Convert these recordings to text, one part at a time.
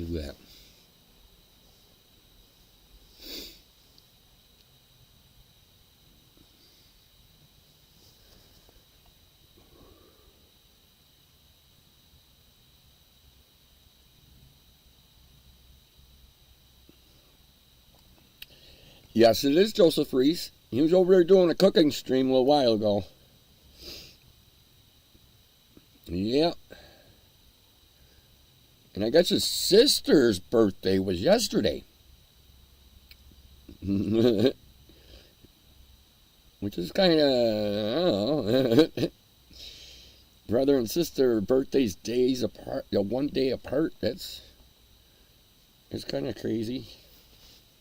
to do that. Yes, it is Joseph Reese. He was over there doing a cooking stream a little while ago. Yeah. And I guess his sister's birthday was yesterday. Which is kind of, I don't know. Brother and sister birthdays days apart, 1 day apart. It's kind of crazy.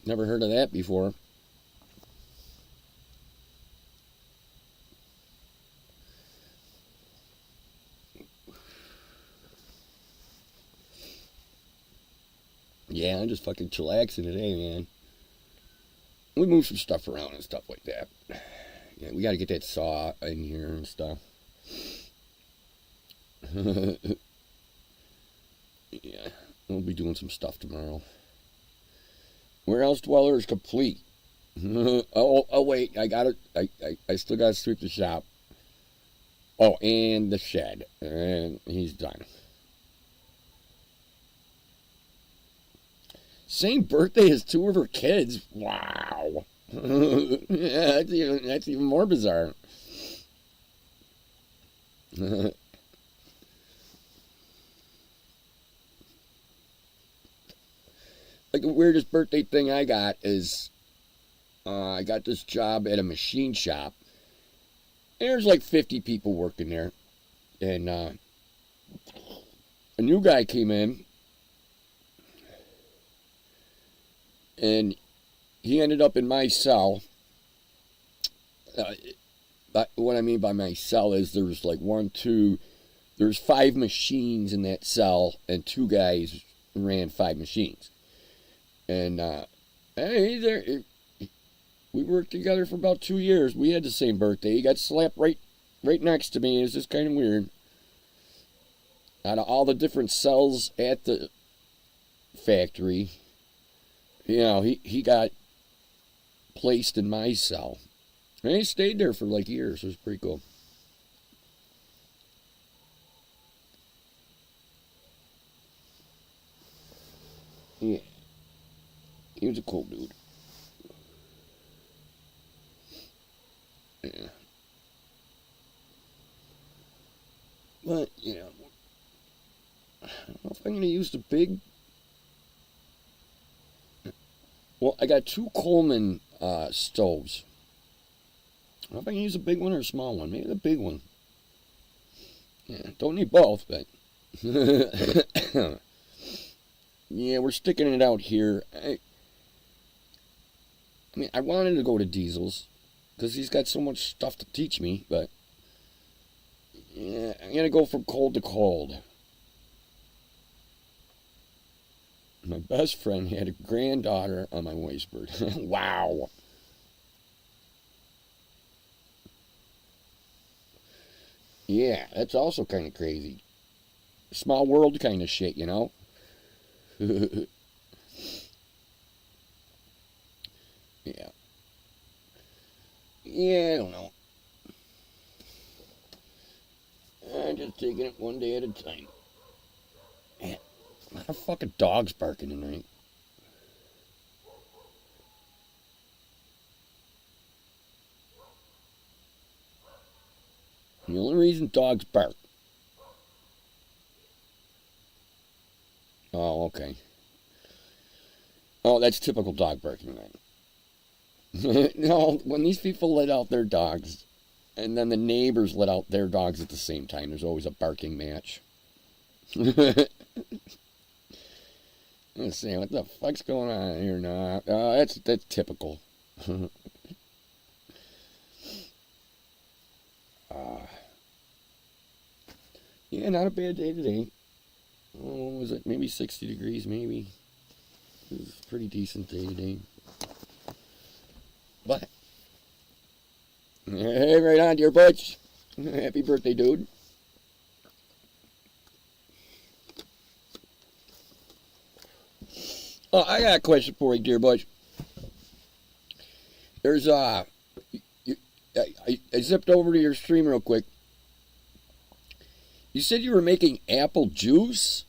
Never heard of that before. Yeah, I'm just fucking chillaxing today, man. We moved some stuff around and stuff like that. Yeah, we got to get that saw in here and stuff. Yeah, we'll be doing some stuff tomorrow. Warehouse dweller is complete. oh, wait, I got it. I still got to sweep the shop. Oh, and the shed. And he's done. Same birthday as 2 of her kids. Wow. Yeah, that's even more bizarre. Like the weirdest birthday thing I got is I got this job at a machine shop. And there's like 50 people working there. And a new guy came in. And he ended up in my cell. What I mean by my cell is there's like there's 5 machines in that cell, and 2 guys ran 5 machines. And we worked together for about 2 years. We had the same birthday. He got slapped right next to me. It's just kind of weird. Out of all the different cells at the factory, you know, he got placed in my cell. And he stayed there for like years. It was pretty cool. Yeah. He was a cool dude. Yeah. But, you know, I don't know if I'm going to use the big... Well, I got 2 Coleman stoves. I don't know if I can use a big one or a small one. Maybe the big one. Yeah, don't need both, but... Yeah, we're sticking it out here. I mean, I wanted to go to Diesel's, because he's got so much stuff to teach me, but... Yeah, I'm going to go from cold to cold. My best friend had a granddaughter on my wife's birthday. Wow. Yeah, that's also kind of crazy. Small world kind of shit, you know? Yeah. Yeah, I don't know. I'm just taking it one day at a time. Man, a lot of fucking dogs barking tonight. The only reason dogs bark. Oh, okay. Oh, that's typical dog barking then. No, when these people let out their dogs, and then the neighbors let out their dogs at the same time, there's always a barking match. Let's see, what the fuck's going on here now? That's typical. Yeah, not a bad day today. Oh, what was it? Maybe 60 degrees, maybe. It was a pretty decent day today. But, hey, right on, Deerbutch. Happy birthday, dude. Oh, I got a question for you, Deerbutch. There's you, I zipped over to your stream real quick. You said you were making apple juice,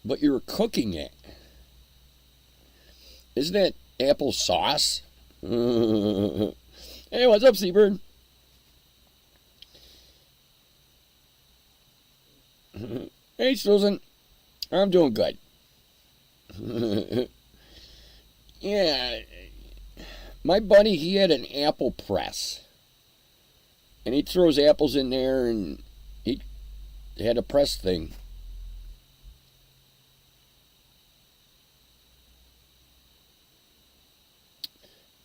but you were cooking it. Isn't that apple sauce? Hey, what's up, Seabird? Hey, Susan. I'm doing good. Yeah, my buddy, he had an apple press. And he throws apples in there, and he had a press thing.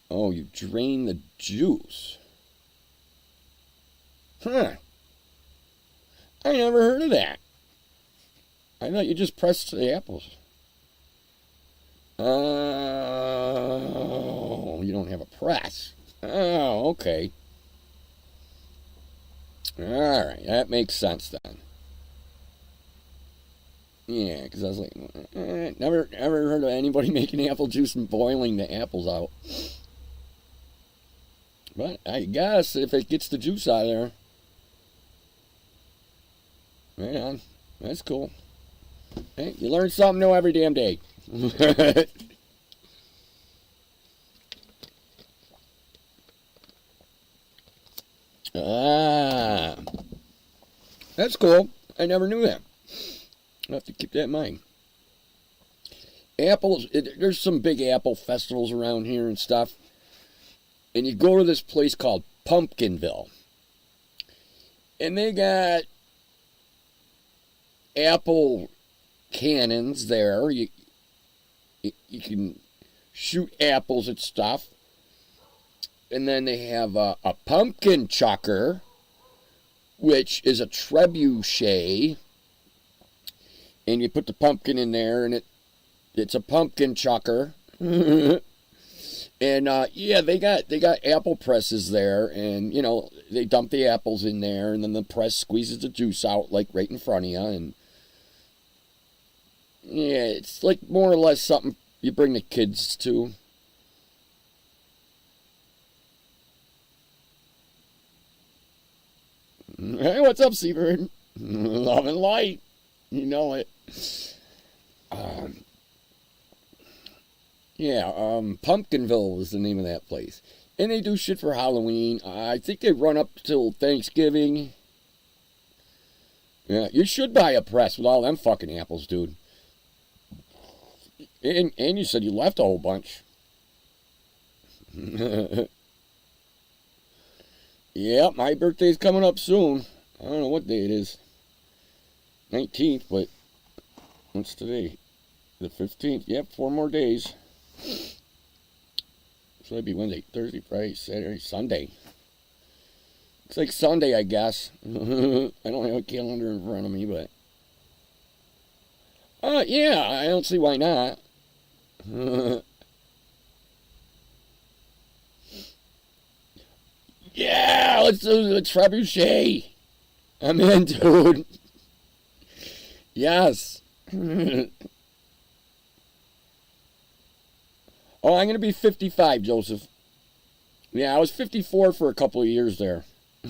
Oh, you drain the juice. Huh. I never heard of that. I thought you just pressed the apples. Oh, you don't have a press. Oh, okay. Alright, that makes sense then. Yeah, because I was like, never heard of anybody making apple juice and boiling the apples out. But I guess if it gets the juice out of there. Right on. That's cool. Hey, you learn something new every damn day. Ah, that's cool. I never knew that. I'll have to keep that in mind. Apples, there's some big apple festivals around here and stuff. And you go to this place called Pumpkinville. And they got apple cannons there. You can shoot apples at stuff. And then they have a pumpkin chucker, which is a trebuchet. And you put the pumpkin in there, and it's a pumpkin chucker. And yeah, they got apple presses there, and you know they dump the apples in there, and then the press squeezes the juice out like right in front of you, and yeah, it's like more or less something you bring the kids to. Hey, what's up, Seabird? Love and light. You know it. Yeah, Pumpkinville was the name of that place. And they do shit for Halloween. I think they run up till Thanksgiving. Yeah, you should buy a press with all them fucking apples, dude. And you said you left a whole bunch. Yeah, my birthday's coming up soon. I don't know what day it is. 19th, but what's today? The 15th. Yep, 4 more days. So that'd be Wednesday, Thursday, Friday, Saturday, Sunday. Looks like Sunday, I guess. I don't have a calendar in front of me, but yeah, I don't see why not. Yeah, let's do the trebuchet. I'm in, dude. Yes. Oh, I'm going to be 55, Joseph. Yeah, I was 54 for a couple of years there. I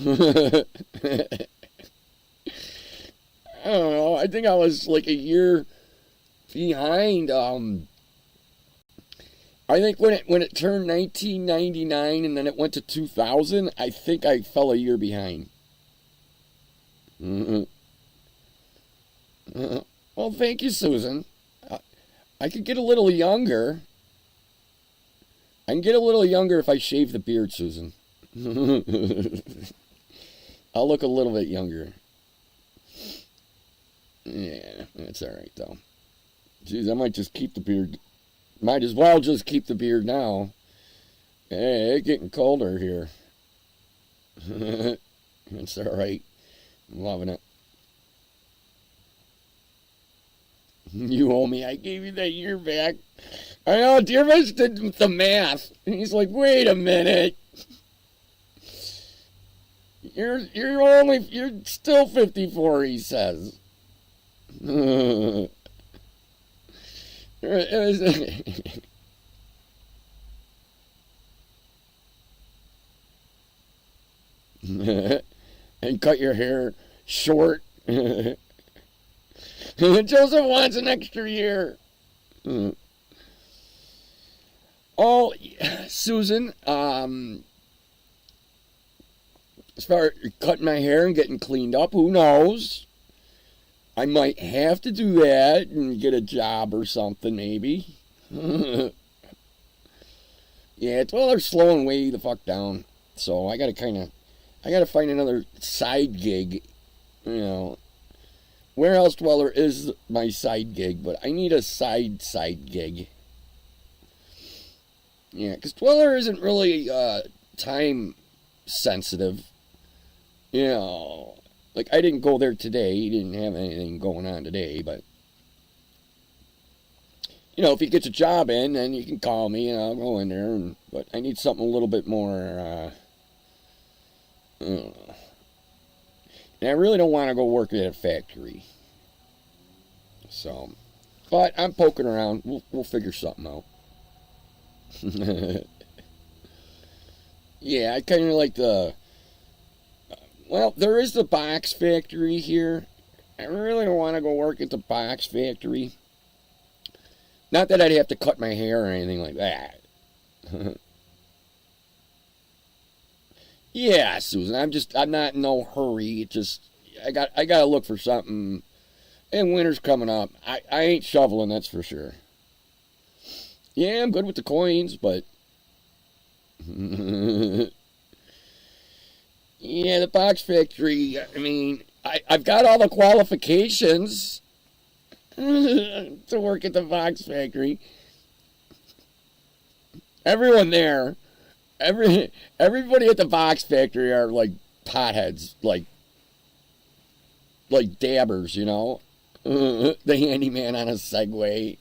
don't know. I think I was like a year behind. I think when it turned 1999 and then it went to 2000, I think I fell a year behind. Well, thank you, Susan. I could get a little younger. I can get a little younger if I shave the beard, Susan. I'll look a little bit younger. Yeah, that's all right, though. Jeez, I might just keep the beard. Might as well just keep the beard now. Hey, it's getting colder here. It's all right. I'm loving it. You owe me. I gave you that year back. I know, Deerbutch did the math. And he's like, wait a minute. You're still 54, he says. It was and cut your hair short. Joseph wants an extra year. Oh, Susan, as far as cutting my hair and getting cleaned up, who knows? I might have to do that and get a job or something, maybe. Yeah, well, they're slowing way the fuck down. So I gotta find another side gig, you know. Warehouse Dweller is my side gig, but I need a side gig. Yeah, because Dweller isn't really time sensitive. You know, like I didn't go there today. He didn't have anything going on today, but you know, if he gets a job in, then you can call me and I'll go in there. But I need something a little bit more. And I really don't want to go work at a factory. So, but I'm poking around. We'll figure something out. Yeah, I kind of like the. Well, there is the box factory here. I really don't want to go work at the box factory. Not that I'd have to cut my hair or anything like that. Yeah, Susan, I'm not in no hurry. It just, I gotta look for something. And winter's coming up. I ain't shoveling, that's for sure. Yeah, I'm good with the coins, but yeah, the box factory. I mean, I've got all the qualifications to work at the box factory. Everyone there. Everybody at the box factory are like potheads, like dabbers, you know. The handyman on a Segway.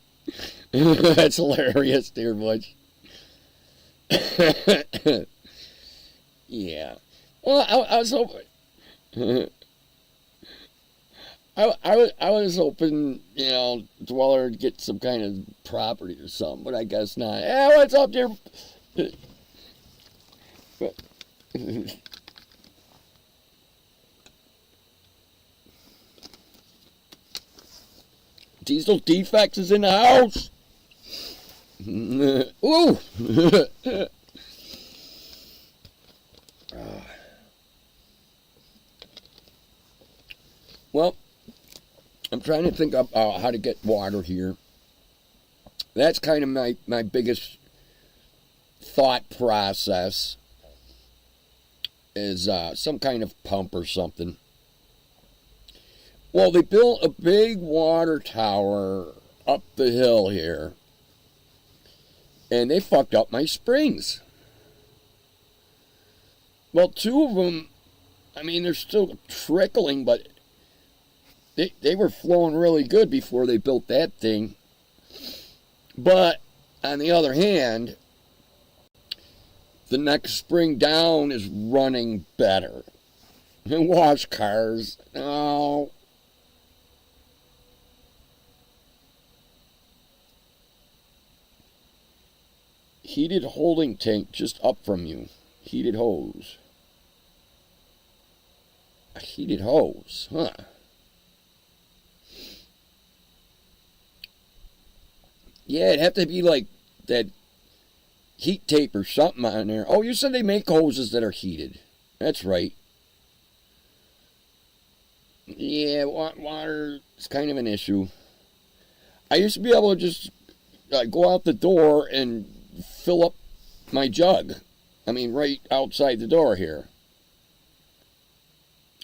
That's hilarious, Deerbutch. Yeah. Well, I was hoping. I was hoping, you know, Dweller would get some kind of property or something, but I guess not. Yeah, what's up, dear? Diesel Defects is in the house. Ooh. Well, I'm trying to think of how to get water here. That's kind of my biggest thought process. Is some kind of pump or something. Well, they built a big water tower up the hill here, and they fucked up my springs. Well, two of them, I mean, they're still trickling, but they were flowing really good before they built that thing. But on the other hand, the next spring down is running better. And wash cars. No. Heated holding tank just up from you. Heated hose. A heated hose, huh? Yeah, it'd have to be like that heat tape or something on there. Oh, you said they make hoses that are heated. That's right. Yeah, water is kind of an issue. I used to be able to just go out the door and fill up my jug. I mean, right outside the door here.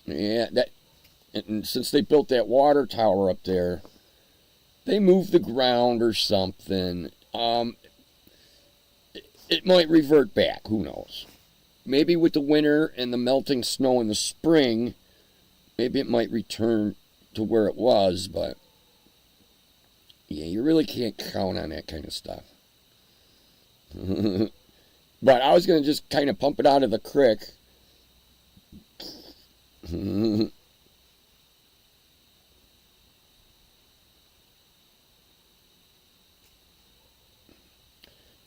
Yeah, and since they built that water tower up there, they moved the ground or something. It might revert back. Who knows? Maybe with the winter and the melting snow in the spring, maybe it might return to where it was, but yeah, you really can't count on that kind of stuff. But I was going to just kind of pump it out of the creek.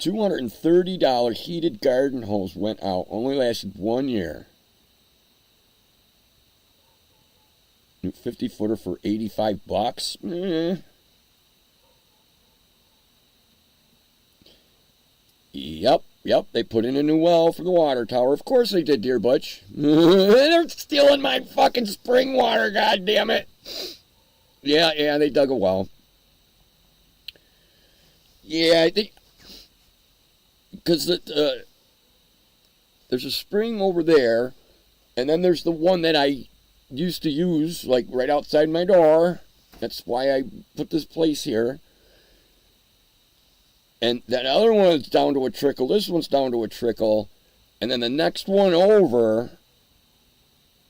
$230 heated garden hose went out. Only lasted 1 year. New 50-footer for $85. Yep. They put in a new well for the water tower. Of course they did, Deerbutch. They're stealing my fucking spring water, god damn it. Yeah, they dug a well. Yeah, because there's a spring over there, and then there's the one that I used to use, like right outside my door. That's why I put this place here. And that other one's down to a trickle. This one's down to a trickle. And then the next one over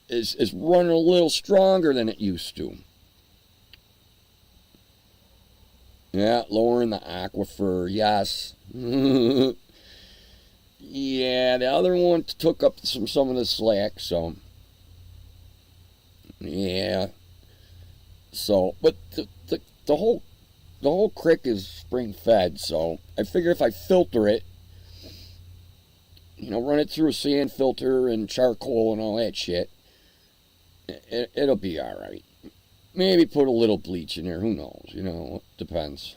is running a little stronger than it used to. Yeah, lowering the aquifer, yes. Yeah, the other one took up some of the slack, so. Yeah. So, but the whole creek is spring fed, so I figure if I filter it, run it through a sand filter and charcoal and all that shit, it'll be alright. Maybe put a little bleach in there, who knows, it depends.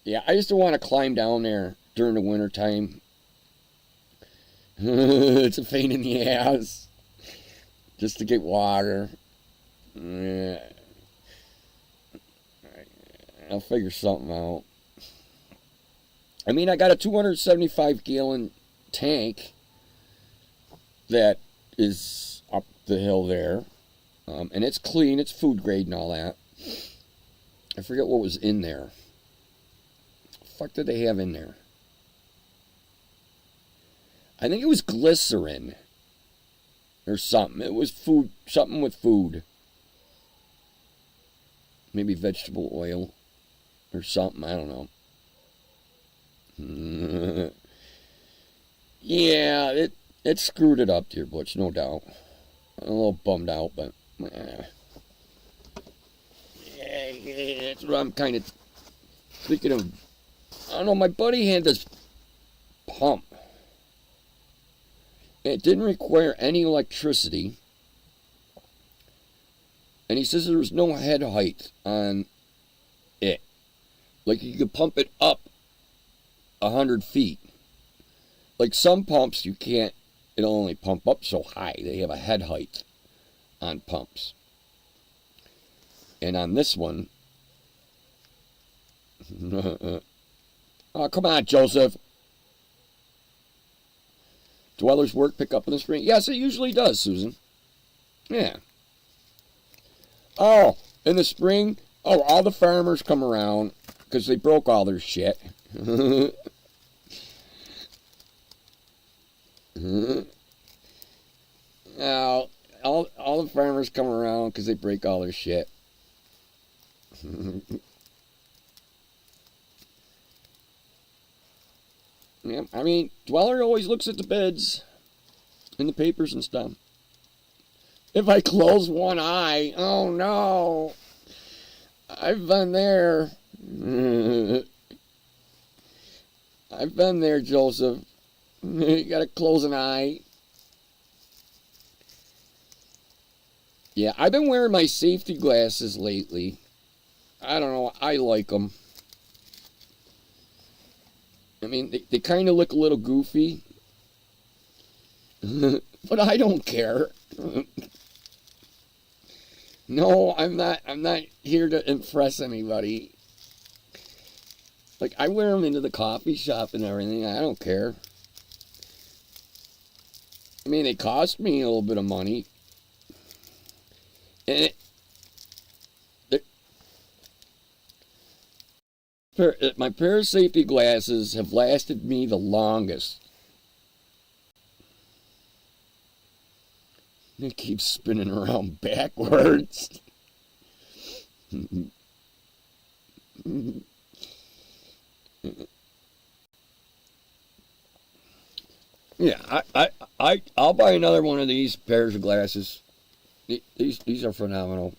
Yeah, I used to want to climb down there during the winter time. It's a pain in the ass just to get water. Yeah. I'll figure something out. I mean, I got a 275-gallon tank that is up the hill there. And it's clean. It's food grade and all that. I forget what was in there. What the fuck did they have in there? I think it was glycerin. Or something. It was food. Something with food. Maybe vegetable oil. Or something. I don't know. Yeah, it screwed it up, Deerbutch, no doubt. I'm a little bummed out, but that's what I'm kind of thinking of. I don't know, my buddy had this pump. It didn't require any electricity. And he says there was no head height on it. Like you could pump it up 100 feet. Like some pumps you can't, it'll only pump up so high. They have a head height on pumps. And on this one, oh, come on, Joseph. Dweller's work pick up in the spring? Yes, it usually does, Susan. Yeah. Oh, in the spring, all the farmers come around because they broke all their shit. Now, all the farmers come around because they break all their shit. Yeah, I mean, Dweller always looks at the bids in the papers and stuff. If I close one eye, oh no, I've been there. I've been there, Joseph. You gotta close an eye. Yeah, I've been wearing my safety glasses lately. I don't know, I like them. I mean, they kind of look a little goofy. But I don't care. No, I'm not here to impress anybody. Like, I wear them into the coffee shop and everything. I don't care. I mean, they cost me a little bit of money. And my pair of safety glasses have lasted me the longest. It keeps spinning around backwards. Yeah, I'll buy another one of these pairs of glasses. These are phenomenal.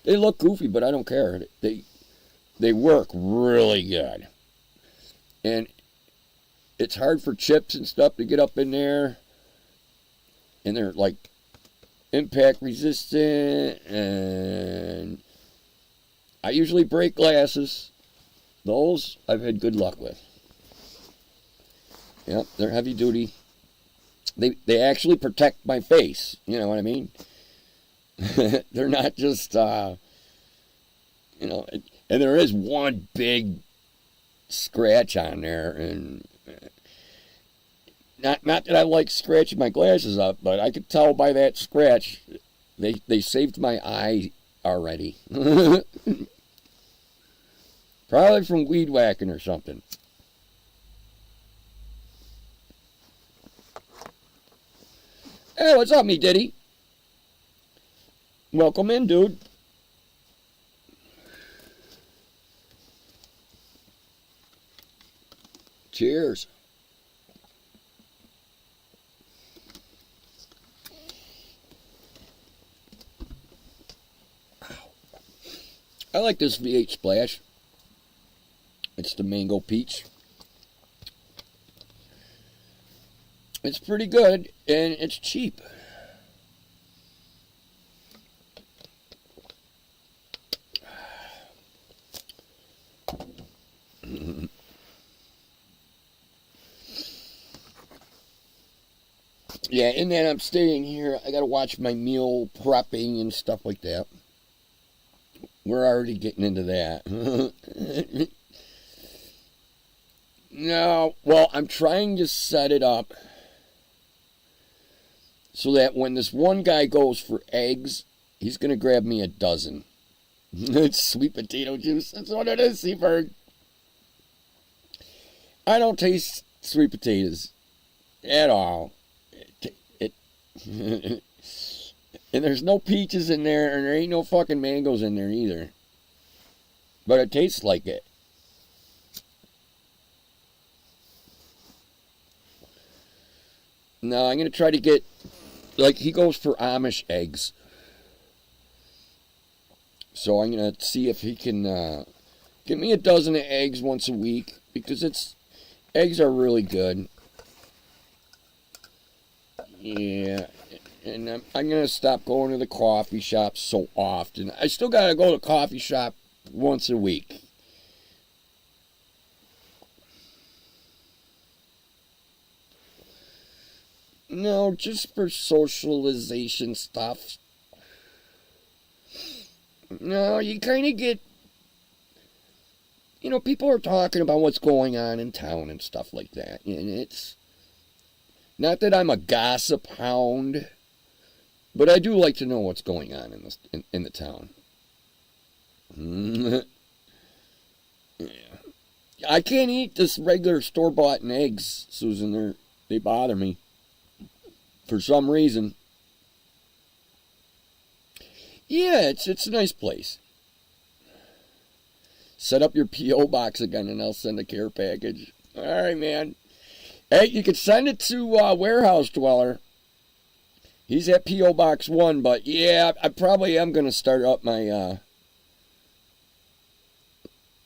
They look goofy, but I don't care. They work really good. And it's hard for chips and stuff to get up in there. And they're like impact resistant. And I usually break glasses. Those I've had good luck with. Yep, they're heavy duty. They actually protect my face. You know what I mean? They're not just, and there is one big scratch on there, and not that I like scratching my glasses up, but I could tell by that scratch, they saved my eye already. Probably from weed whacking or something. Hey, what's up, me Diddy? Welcome in, dude. Cheers. I like this V8 Splash. It's the mango peach. It's pretty good, and it's cheap. Yeah, and then I'm staying here. I gotta watch my meal prepping and stuff like that. We're already getting into that. No, well, I'm trying to set it up so that when this one guy goes for eggs, he's going to grab me a dozen. It's sweet potato juice. That's what it is, Seabird. I don't taste sweet potatoes at all. And there's no peaches in there, and there ain't no fucking mangoes in there either. But it tastes like it. No, I'm going to try to get, like, he goes for Amish eggs. So I'm going to see if he can get me a dozen of eggs once a week, because eggs are really good. Yeah, and I'm going to stop going to the coffee shop so often. I still got to go to the coffee shop once a week. No, just for socialization stuff. No, you kind of get, people are talking about what's going on in town and stuff like that. And it's not that I'm a gossip hound, but I do like to know what's going on in the town. Yeah. I can't eat this regular store-bought eggs, Susan. They bother me for some reason. Yeah, it's a nice place. Set up your P.O. box again and I'll send a care package. All right, man. Hey, you can send it to Warehouse Dweller. He's at P.O. Box 1, but yeah, I probably am going to start up my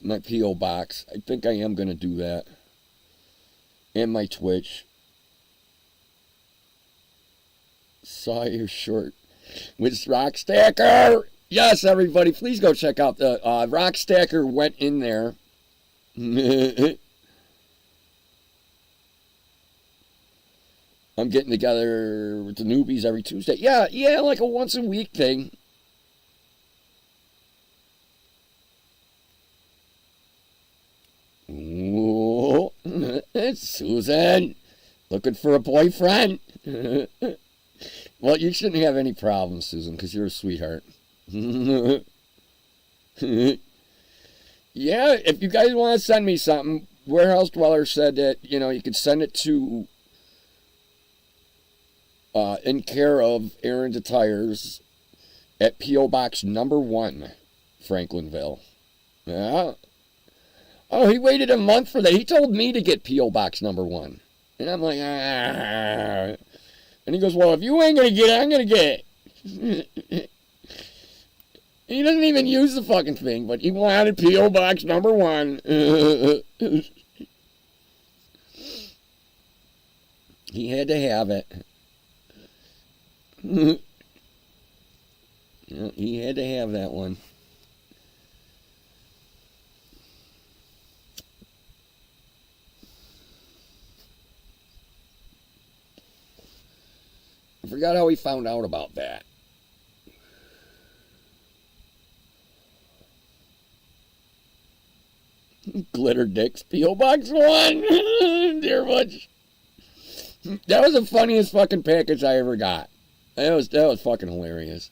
my P.O. box. I think I am going to do that. And my Twitch. Saw your short with Rockstacker. Yes, everybody, please go check out the Rockstacker went in there. I'm getting together with the newbies every Tuesday. Yeah, like a once a week thing. Ooh, it's Susan looking for a boyfriend. Well, you shouldn't have any problems, Susan, because you're a sweetheart. Yeah, if you guys want to send me something, Warehouse Dweller said that, you could send it to in care of Aaron's Tires at P.O. Box number 1, Franklinville. Yeah. Oh, he waited a month for that. He told me to get P.O. Box number 1. And I'm like, ah. And he goes, well, if you ain't going to get it, I'm going to get it. He doesn't even use the fucking thing, but he wanted P.O. Box number 1. He had to have it. Yeah, he had to have that one. I forgot how he found out about that. Glitter Dicks, P.O. Box 1. Deerbutch. That was the funniest fucking package I ever got. That was fucking hilarious.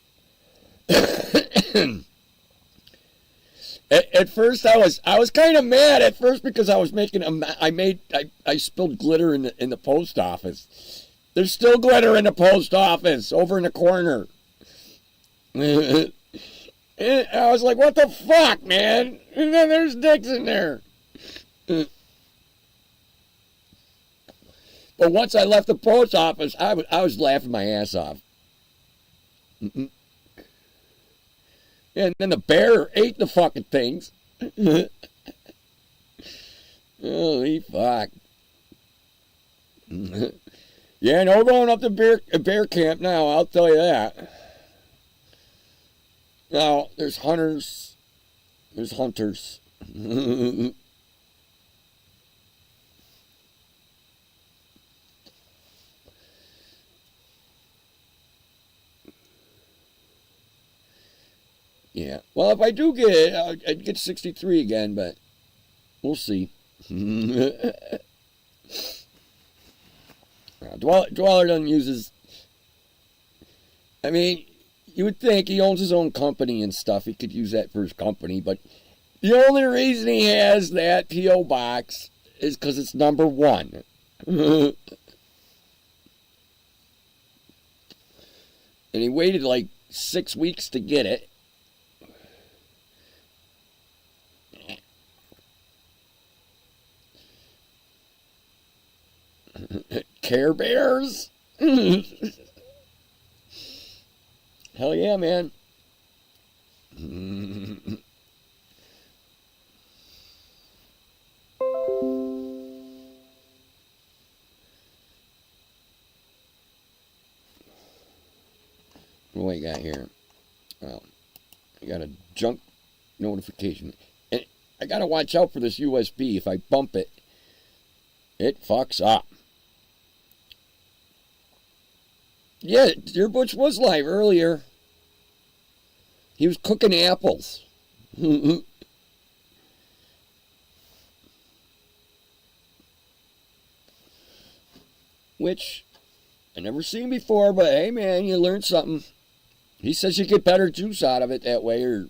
At first I was kind of mad at first because I was making I spilled glitter in the post office. There's still glitter in the post office over in the corner. And I was like, what the fuck, man? And then there's dicks in there. But once I left the post office, I was laughing my ass off. And then the bear ate the fucking things. Holy fuck. Yeah, no going up to bear camp now, I'll tell you that. Now, there's hunters. There's hunters. Yeah. Well, if I do get it, I'd get 63 again, but we'll see. Dweller doesn't use his... I mean, you would think he owns his own company and stuff. He could use that for his company, but the only reason he has that P.O. box is because it's number 1. And he waited like 6 weeks to get it. Care Bears? Hell yeah, man. What do I got here? Well, I got a junk notification. And I got to watch out for this USB. If I bump it, it fucks up. Yeah, Deerbutch was live earlier. He was cooking apples. Which I never seen before, but hey man, you learn something. He says you get better juice out of it that way, or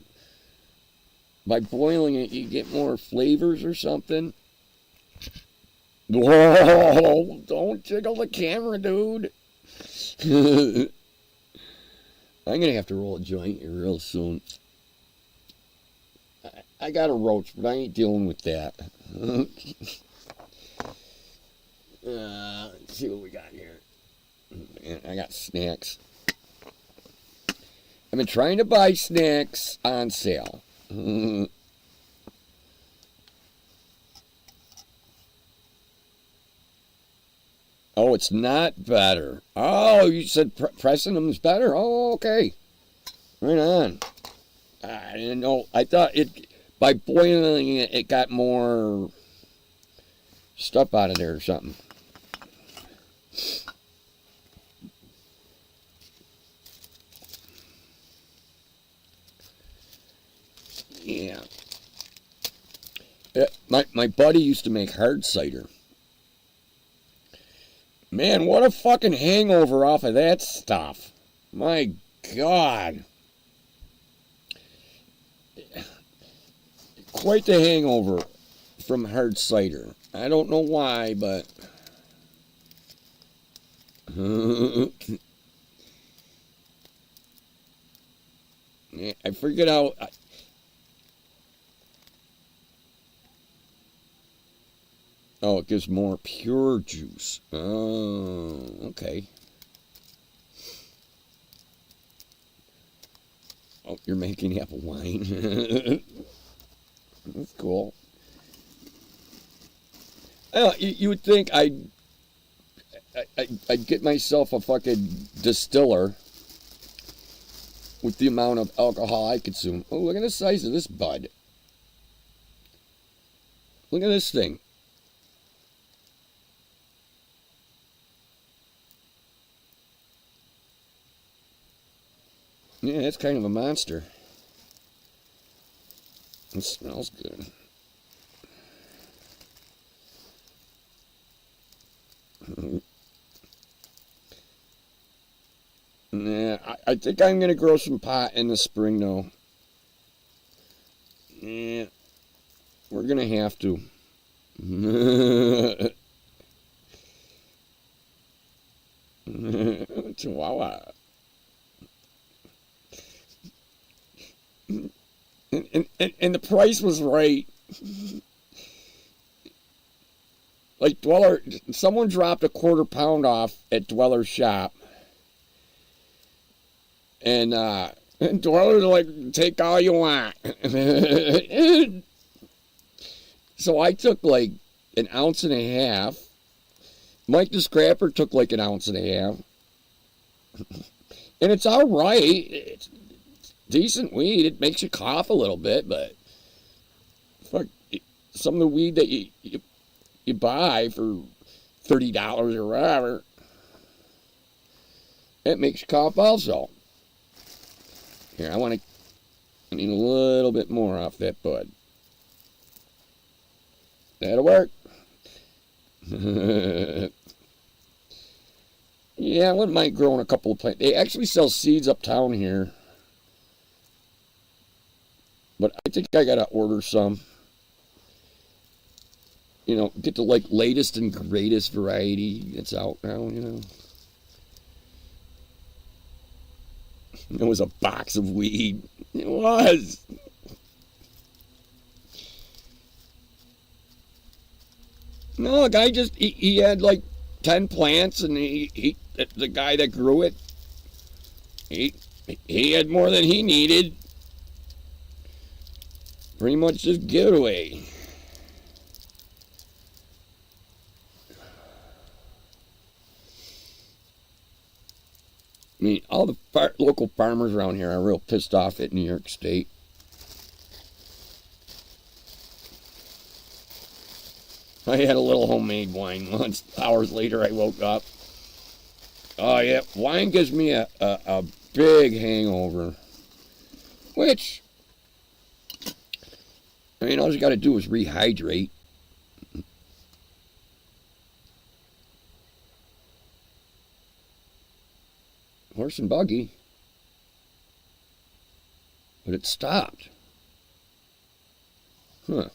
by boiling it you get more flavors or something. Whoa, don't jiggle the camera, dude. I'm gonna have to roll a joint here real soon. I got a roach, but I ain't dealing with that. Let's see what we got here. I got snacks. I've been trying to buy snacks on sale. Oh, it's not better. Oh, you said pressing them is better? Oh, okay. Right on. I didn't know. I thought it, by boiling it, it got more stuff out of there or something. Yeah. My buddy used to make hard cider. Man, what a fucking hangover off of that stuff. My God. Quite the hangover from hard cider. I don't know why, but... I forget how... Oh, it gives more pure juice. Oh, okay. Oh, you're making apple wine. That's cool. You would think I'd get myself a fucking distiller with the amount of alcohol I consume. Oh, look at the size of this bud. Look at this thing. Yeah, it's kind of a monster. It smells good. Nah, I think I'm going to grow some pot in the spring, though. Yeah, we're going to have to. Chihuahua. And the price was right. Like Dweller, someone dropped a £1/4 off at Dweller's shop. And Dweller's like, take all you want. So I took like 1.5 ounces. Mike the Scrapper took like 1.5 ounces. And it's all right. It's decent weed. It makes you cough a little bit, but fuck, some of the weed that you buy for $30 or whatever, it makes you cough also. Here, I need a little bit more off that bud. That'll work. Yeah, I wouldn't mind growing a couple of plants. They actually sell seeds uptown here. But I think I gotta order some. You know, get the like latest and greatest variety that's out now, you know. It was a box of weed. It was. No, the guy just, he had like 10 plants, and the guy that grew it, he had more than he needed. Pretty much just give it away. I mean, all the local farmers around here are real pissed off at New York State. I had a little homemade wine once. Hours later, I woke up. Oh, yeah, wine gives me a big hangover. Which, I mean, all you got to do is rehydrate. Horse and buggy. But it stopped. Huh.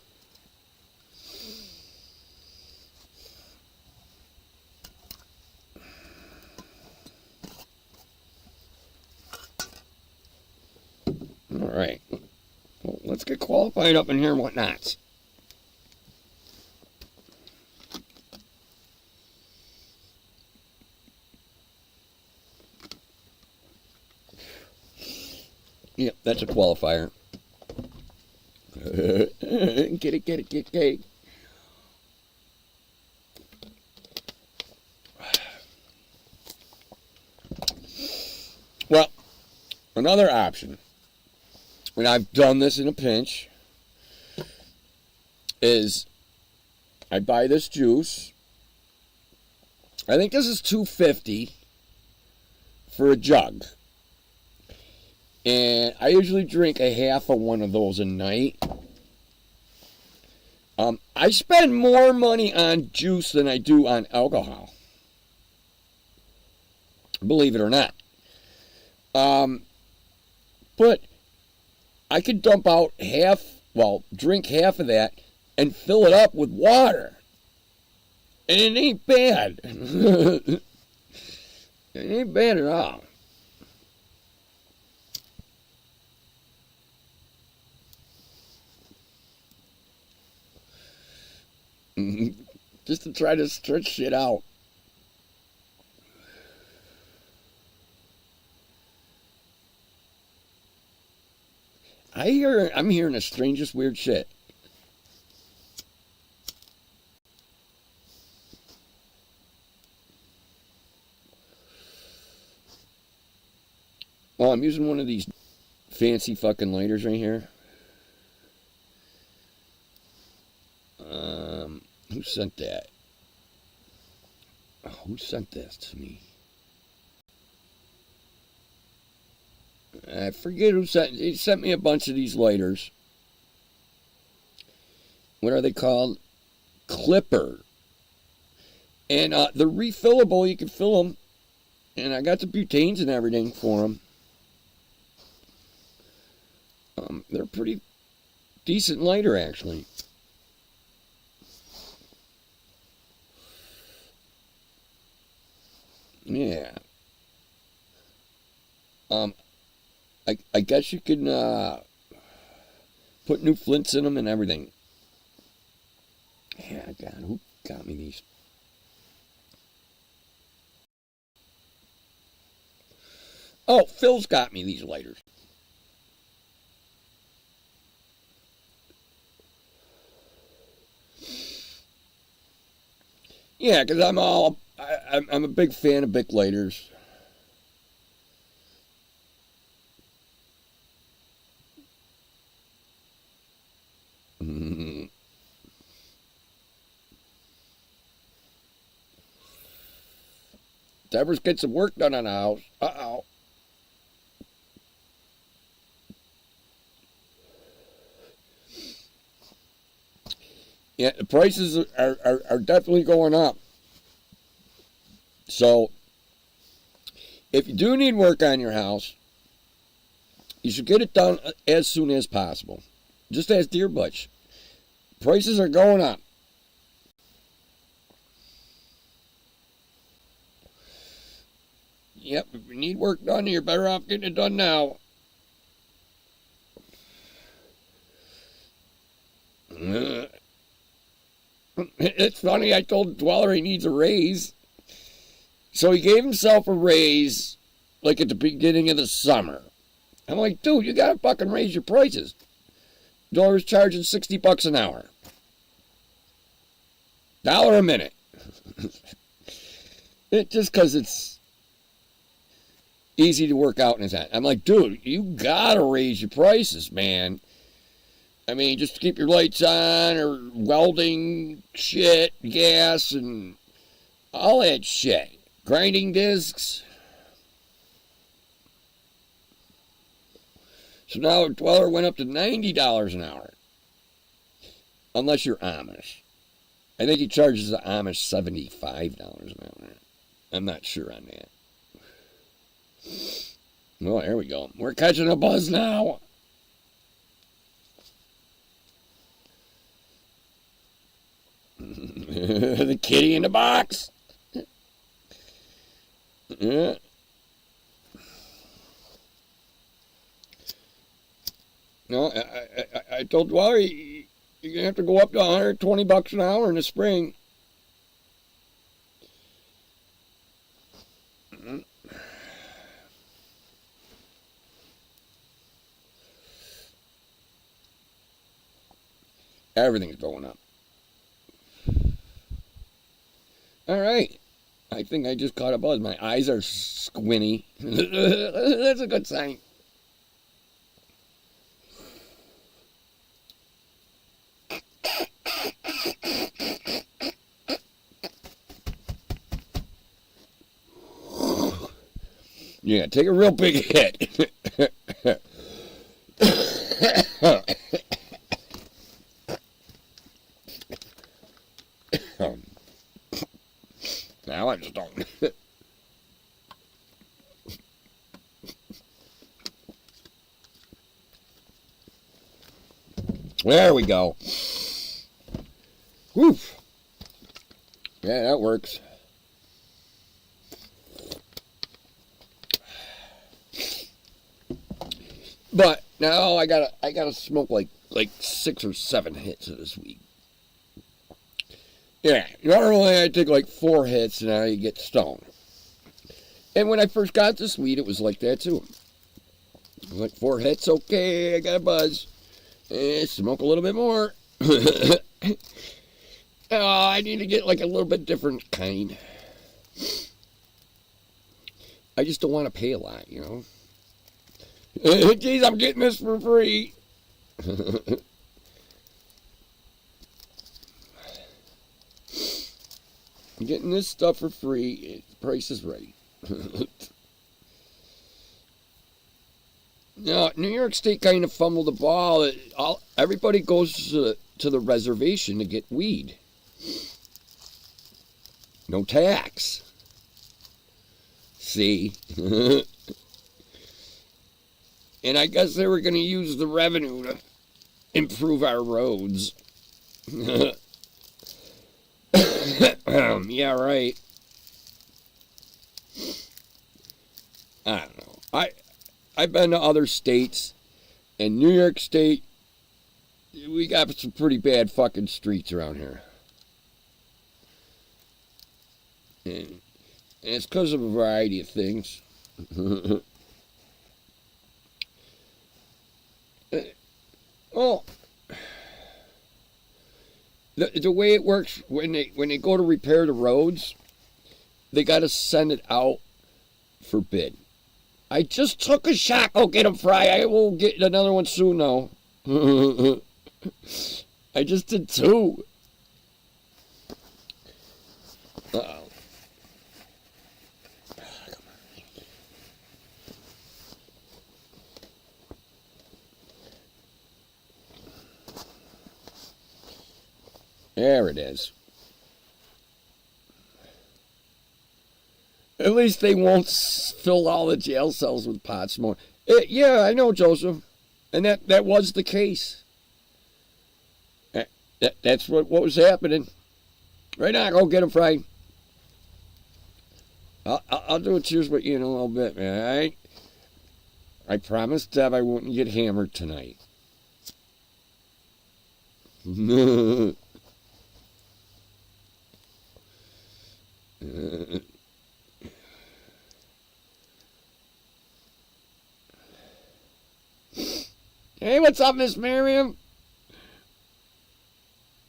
All right. Well, let's get qualified up in here and whatnot. Yep, that's a qualifier. Get it. Well, another option, and I've done this in a pinch, is I buy this juice. I think this is $2.50 for a jug. And I usually drink a half of one of those a night. I spend more money on juice than I do on alcohol. Believe it or not. But I could dump out drink half of that and fill it up with water. And it ain't bad. It ain't bad at all. Just to try to stretch shit out. I'm hearing the strangest weird shit. Well, I'm using one of these fancy fucking lighters right here. Who sent that? Oh, who sent this to me? I forget who sent. He sent me a bunch of these lighters. What are they called? Clipper. And they're refillable. You can fill them. And I got the butanes and everything for them. They're pretty decent lighter, actually. Yeah. I guess you can put new flints in them and everything. Yeah, God, who got me these? Oh, Phil's got me these lighters. Yeah, because I'm a big fan of Bic lighters. Deborah's get some work done on the house. Uh-oh. Yeah, the prices are definitely going up. So, if you do need work on your house, you should get it done as soon as possible. Just ask Deerbutch. Prices are going up. Yep, if you need work done, you're better off getting it done now. It's funny, I told Dweller he needs a raise. So he gave himself a raise, like at the beginning of the summer. I'm like, dude, you gotta fucking raise your prices. Dweller's charging $60 an hour. $1 a minute. Just because it's easy to work out in his head. I'm like, dude, you gotta raise your prices, man. I mean, just to keep your lights on, or welding shit, gas, and all that shit. Grinding discs. So now Dweller went up to $90 an hour. Unless you're Amish. I think he charges the Amish $75 an hour. I'm not sure on that. Well, there we go. We're catching a buzz now. The kitty in the box. Yeah. No, I told Dweller you're going to have to go up to $120 an hour in the spring. Everything's going up. All right. I think I just caught a buzz. My eyes are squinty. That's a good sign. Yeah, take a real big hit. Now I just don't. There we go. Whew. Yeah, that works. But now I gotta smoke like 6 or 7 hits of this weed. Yeah, normally I take like 4 hits and I get stoned. And when I first got this weed, it was like that too. Like 4 hits, okay, I got a buzz. Smoke a little bit more. Oh, I need to get like a little bit different kind. I just don't want to pay a lot, you know. Jeez, I'm getting this for free. I'm getting this stuff for free. The price is right. No, New York State kind of fumbled the ball. Everybody goes to the reservation to get weed. No tax. See? And I guess they were going to use the revenue to improve our roads. Yeah, right. I don't know. I've been to other states, and New York State, we got some pretty bad fucking streets around here. And it's because of a variety of things. Well, the way it works, when they go to repair the roads, they got to send it out for bid. I just took a shot. Oh, get him, Fry. I will get another one soon, though. I just did 2. Uh-oh. There it is. At least they won't fill all the jail cells with pot smoke. Yeah, I know, Joseph. And that was the case. That's what was happening. Right now, go get him, Fry. I'll do a cheers with you in a little bit, man. All right? I promised Deb I wouldn't get hammered tonight. Hey, what's up, Miss Miriam?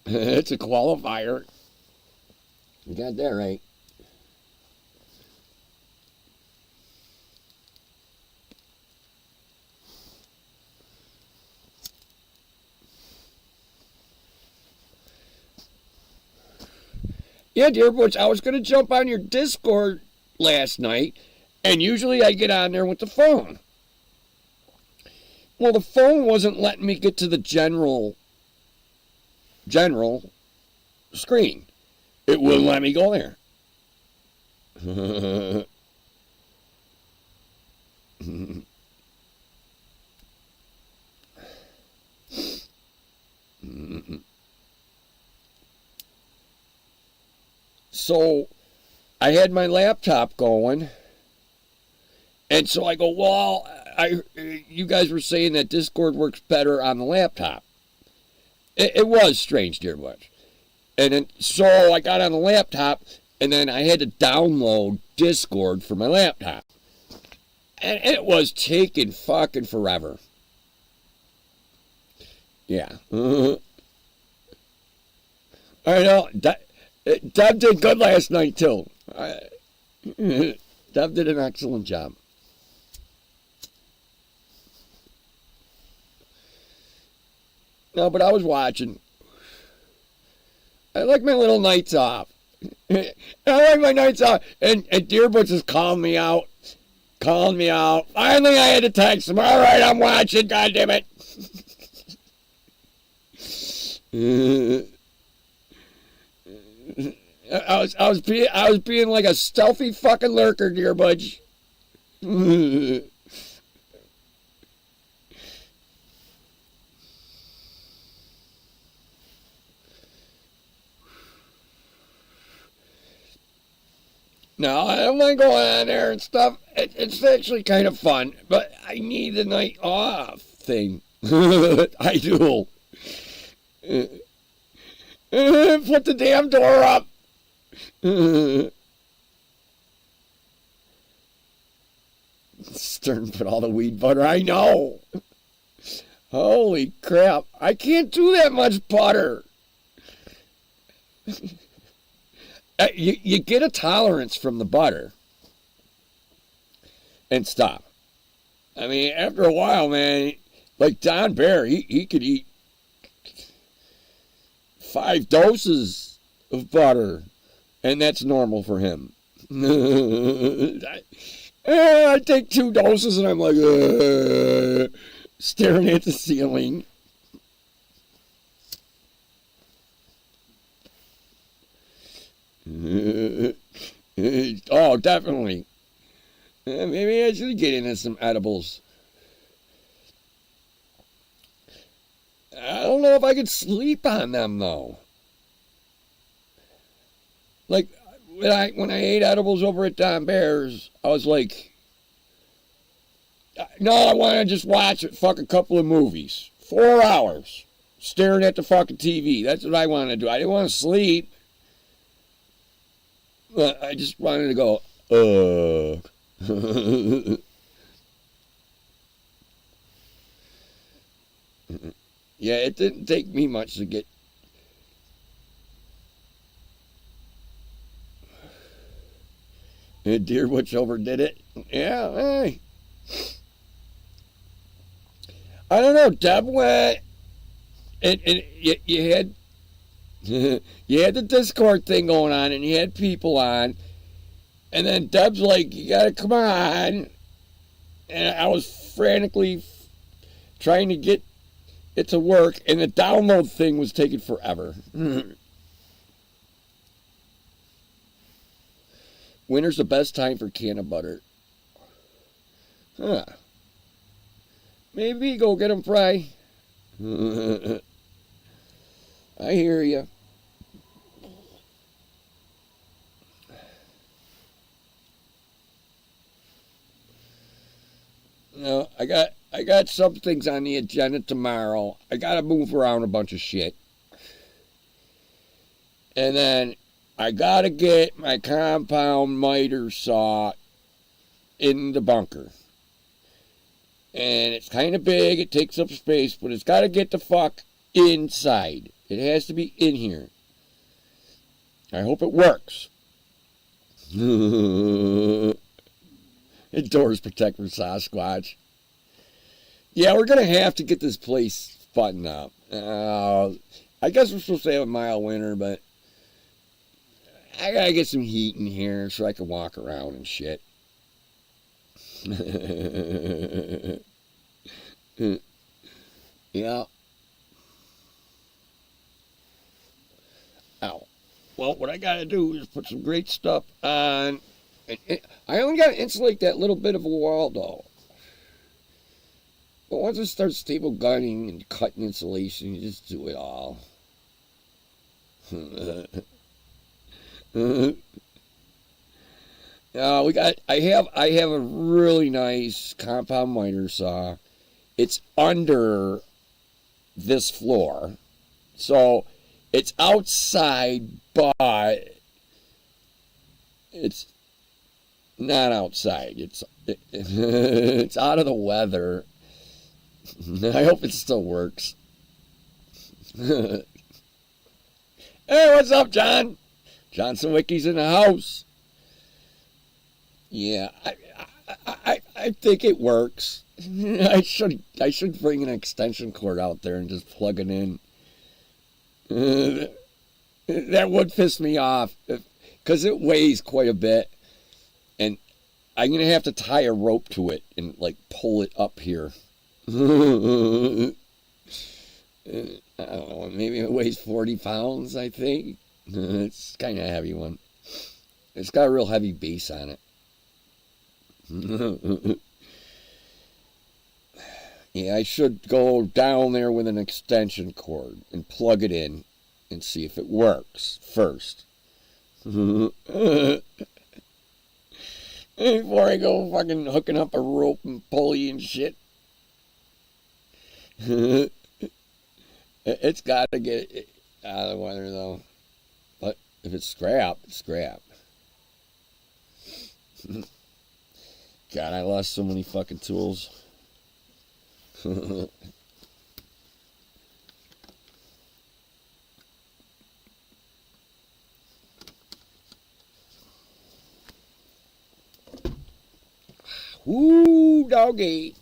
It's a qualifier. You got that right. Yeah, Deerbutch, I was going to jump on your Discord last night, and usually I get on there with the phone. Well, the phone wasn't letting me get to the general screen. It wouldn't let me go there. So I had my laptop going, and so I go, well, you guys were saying that Discord works better on the laptop. It was strange, Deerbutch. And then, so I got on the laptop, and then I had to download Discord for my laptop. And it was taking fucking forever. Yeah. I know. Deb did good last night, too. Deb did an excellent job. No, but I was watching. I like my little nights off. I like my nights off. And Deerbutch is calling me out. Finally, I had to text him. All right, I'm watching. God damn it. I was being like a stealthy fucking lurker, Deerbutch. No, I don't mind going on there and stuff. It's actually kind of fun, but I need the night off thing. I do. Put the damn door up. Stern put all the weed butter. I know. Holy crap. I can't do that much butter. You get a tolerance from the butter and stop. I mean, after a while, man, like Don Bear, he could eat 5 doses of butter, and that's normal for him. I take 2 doses and I'm like, staring at the ceiling. Oh, definitely. Maybe I should get into some edibles. I don't know if I could sleep on them though. Like when I ate edibles over at Don Bear's, I was like, no, I want to just watch it, fuck a couple of movies, 4 hours, staring at the fucking TV. That's what I want to do. I didn't want to sleep. I just wanted to go, Yeah, it didn't take me much to get. Deerbutch overdid it. Yeah, hey. I don't know. Deb went, and you had you had the Discord thing going on, and you had people on, and then Deb's like, "You gotta come on," and I was frantically trying to get it to work, and the download thing was taking forever. Winter's the best time for can of butter. Huh. Maybe go get them fry. I hear you. No, I got some things on the agenda tomorrow. I gotta move around a bunch of shit. And then I gotta get my compound miter saw in the bunker. And it's kind of big, it takes up space, but it's gotta get the fuck inside. It has to be in here. I hope it works. Doors protect from Sasquatch. Yeah, we're gonna have to get this place buttoned up. I guess we're supposed to have a mild winter, but I gotta get some heat in here so I can walk around and shit. Yeah. Ow. Well, what I gotta do is put some great stuff on. I only gotta insulate that little bit of a wall, though. But once it starts stable gunning and cutting insulation, you just do it all. I have a really nice compound miter saw. It's under this floor. So it's outside, but it's not outside. It's out of the weather. I hope it still works. Hey, what's up, John? Johnson Wickey's in the house. Yeah, I think it works. I should bring an extension cord out there and just plug it in. That would piss me off because it weighs quite a bit, and I'm gonna have to tie a rope to it and like pull it up here. I don't know, maybe it weighs 40 pounds, I think. It's kind of a heavy one. It's got a real heavy base on it. Yeah, I should go down there with an extension cord and plug it in and see if it works first. Before I go fucking hooking up a rope and pulley and shit. It's got to get it out of the weather, though. But if it's scrap, it's scrap. God, I lost so many fucking tools. Ooh, doggy.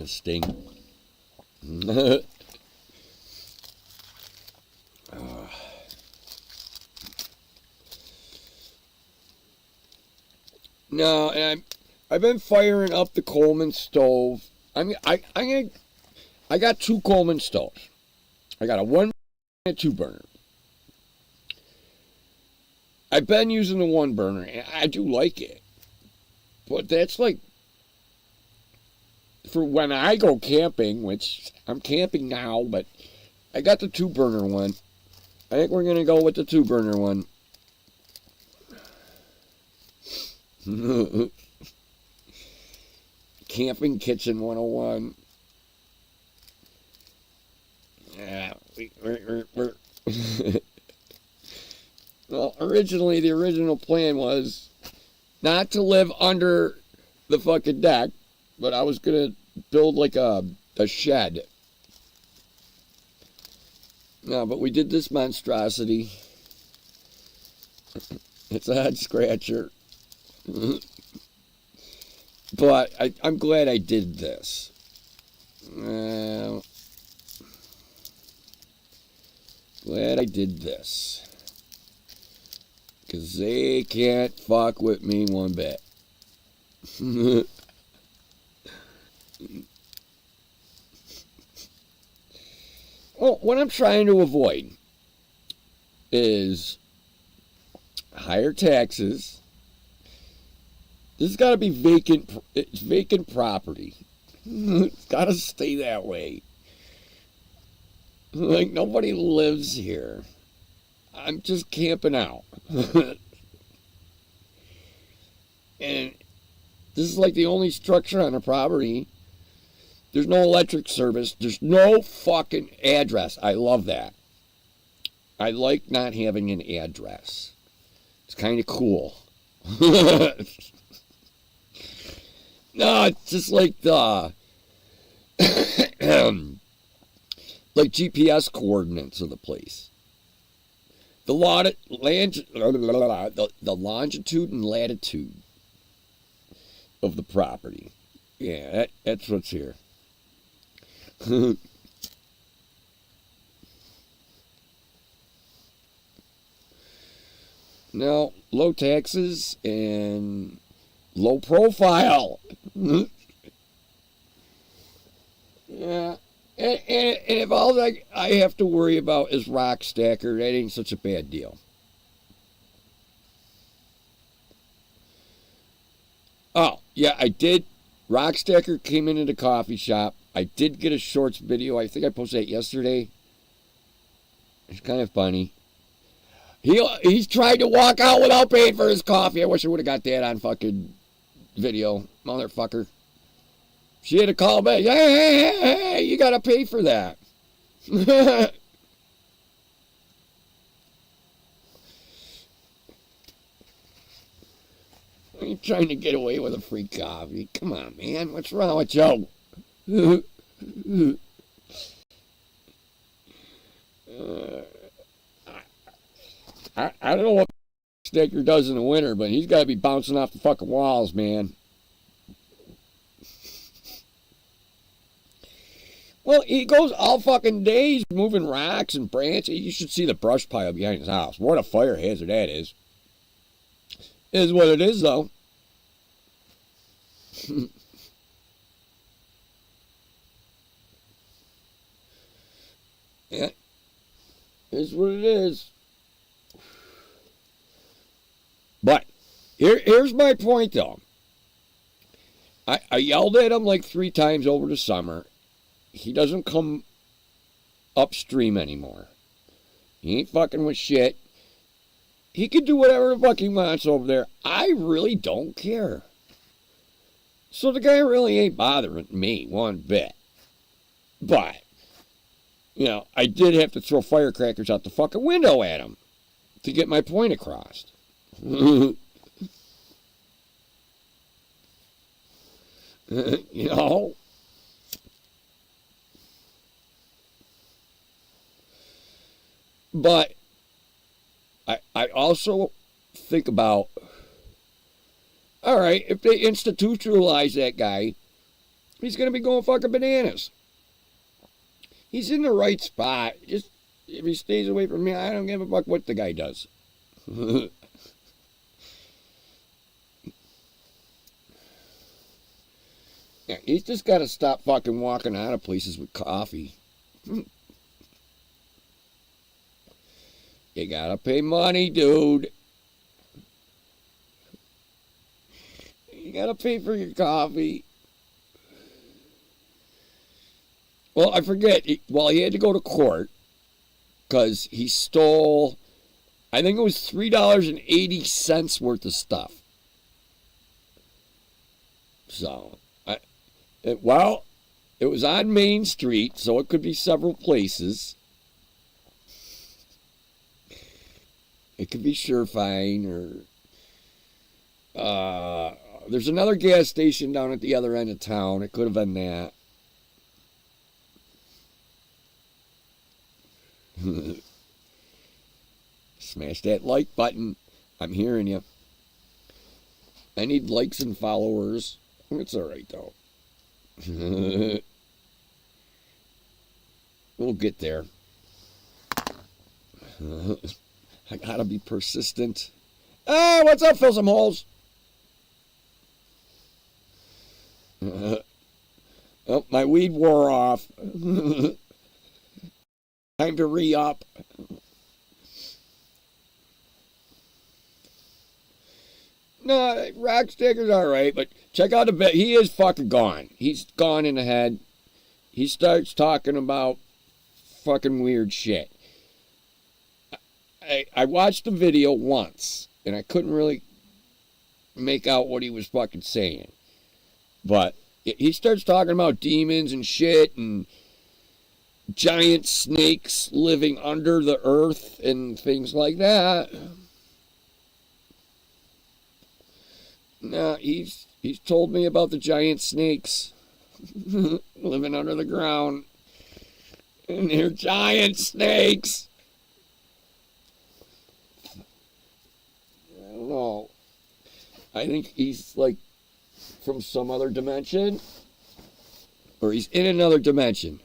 gonna sting. No, and I've been firing up the Coleman stove. I mean, I got 2 Coleman stoves. I got a 1 and a 2 burner. I've been using the 1 burner, and I do like it. But that's like for when I go camping, which I'm camping now, but I got the 2 burner one. I think we're gonna go with the 2 burner one. Camping Kitchen 101. Yeah, we're well, originally, the original plan was not to live under the fucking deck, but I was gonna build like a shed. No, but we did this monstrosity. It's a head scratcher. But I'm glad I did this. Glad I did this. Because they can't fuck with me one bit. Well, what I'm trying to avoid is higher taxes. This has got to be vacant. It's vacant property. It's got to stay that way. Like, nobody lives here. I'm just camping out. And this is like the only structure on the property. There's no electric service. There's no fucking address. I love that. I like not having an address. It's kind of cool. No, it's just like the like GPS coordinates of the place. The longitude and latitude of the property. Yeah, that's what's here. Now, low taxes and low profile. Yeah. And if all I have to worry about is rock stacker, that ain't such a bad deal. Oh, yeah, I did. Rock stacker came into the coffee shop. I did get a shorts video. I think I posted that yesterday. It's kind of funny. He's tried to walk out without paying for his coffee. I wish I would have got that on fucking video, motherfucker. She had to call back. Hey, you gotta pay for that. You're trying to get away with a free coffee. Come on, man. What's wrong with you? I don't know what Staker does in the winter, but he's got to be bouncing off the fucking walls, man. Well, he goes all fucking days moving rocks and branches. You should see the brush pile behind his house. What a fire hazard that is. It is what it is, though. Yeah. It is what it is. But here's my point, though. I yelled at him like 3 times over the summer. He doesn't come upstream anymore. He ain't fucking with shit. He can do whatever the fuck he wants over there. I really don't care. So the guy really ain't bothering me one bit. But, you know, I did have to throw firecrackers out the fucking window at him to get my point across. You know? But I also think about, all right, if they institutionalize that guy he's going to be going fucking bananas. He's in the right spot. Just, if he stays away from me, I don't give a fuck what the guy does. Yeah, he's just got to stop fucking walking out of places with coffee. You gotta pay money, dude. You gotta pay for your coffee. Well, I forget. He had to go to court because he stole, I think it was $3.80 worth of stuff. So, it was on Main Street, so it could be several places. It could be Surefine or there's another gas station down at the other end of town. It could have been that. Smash that like button. I'm hearing you. I need likes and followers. It's alright though. We'll get there. I gotta be persistent. Ah, what's up? Fill some holes. Oh, my weed wore off. Time to re-up. No, Rocksticker's alright, but check out the bit. He is fucking gone. He's gone in the head. He starts talking about fucking weird shit. I watched the video once, and I couldn't really make out what he was fucking saying. But he starts talking about demons and shit, and giant snakes living under the earth, and things like that. No, he's told me about the giant snakes living under the ground. And they're giant snakes. I don't know. I think he's like from some other dimension. Or he's in another dimension.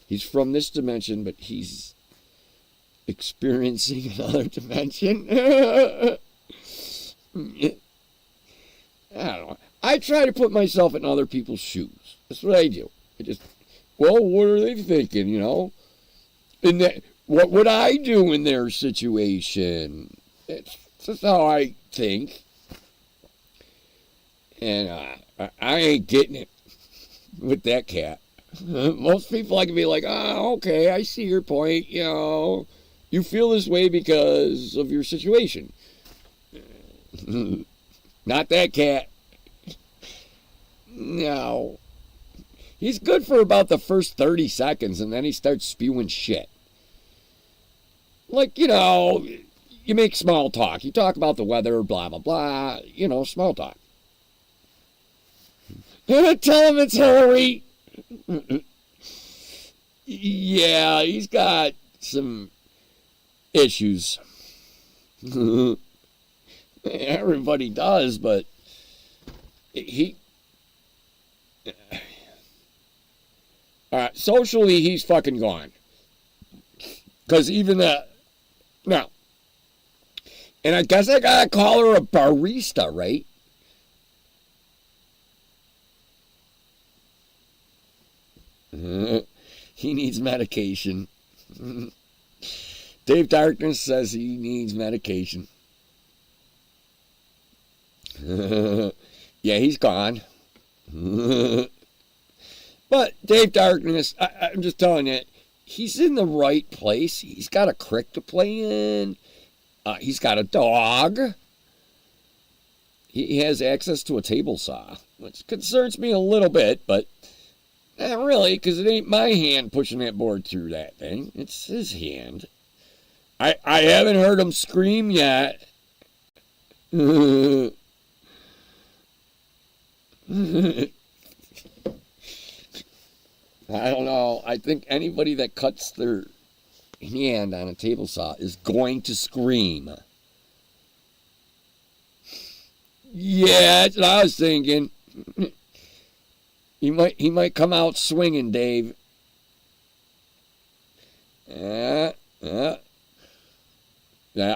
He's from this dimension, but he's experiencing another dimension. I don't know. I try to put myself in other people's shoes. That's what I do. Well, what are they thinking, you know? What would I do in their situation? That's how I think. And I ain't getting it with that cat. Most people I can be like, oh, okay, I see your point. You know, you feel this way because of your situation. Not that cat. No. He's good for about the first 30 seconds, and then he starts spewing shit. Like, you know, you make small talk. You talk about the weather, blah, blah, blah. You know, small talk. Tell him it's Hillary. Yeah, he's got some issues. Everybody does, but he... socially, he's fucking gone. Because even that... No. And I guess I gotta call her a barista, right? He needs medication. Dave Darkness says he needs medication. Yeah, he's gone. But Dave Darkness, I'm just telling you, he's in the right place. He's got a crick to play in. He's got a dog. He has access to a table saw, which concerns me a little bit, but not really, because it ain't my hand pushing that board through that thing. It's his hand. I haven't heard him scream yet. I don't know. I think anybody that cuts their hand on a table saw is going to scream. Yeah, that's what I was thinking. He might come out swinging, Dave. Yeah.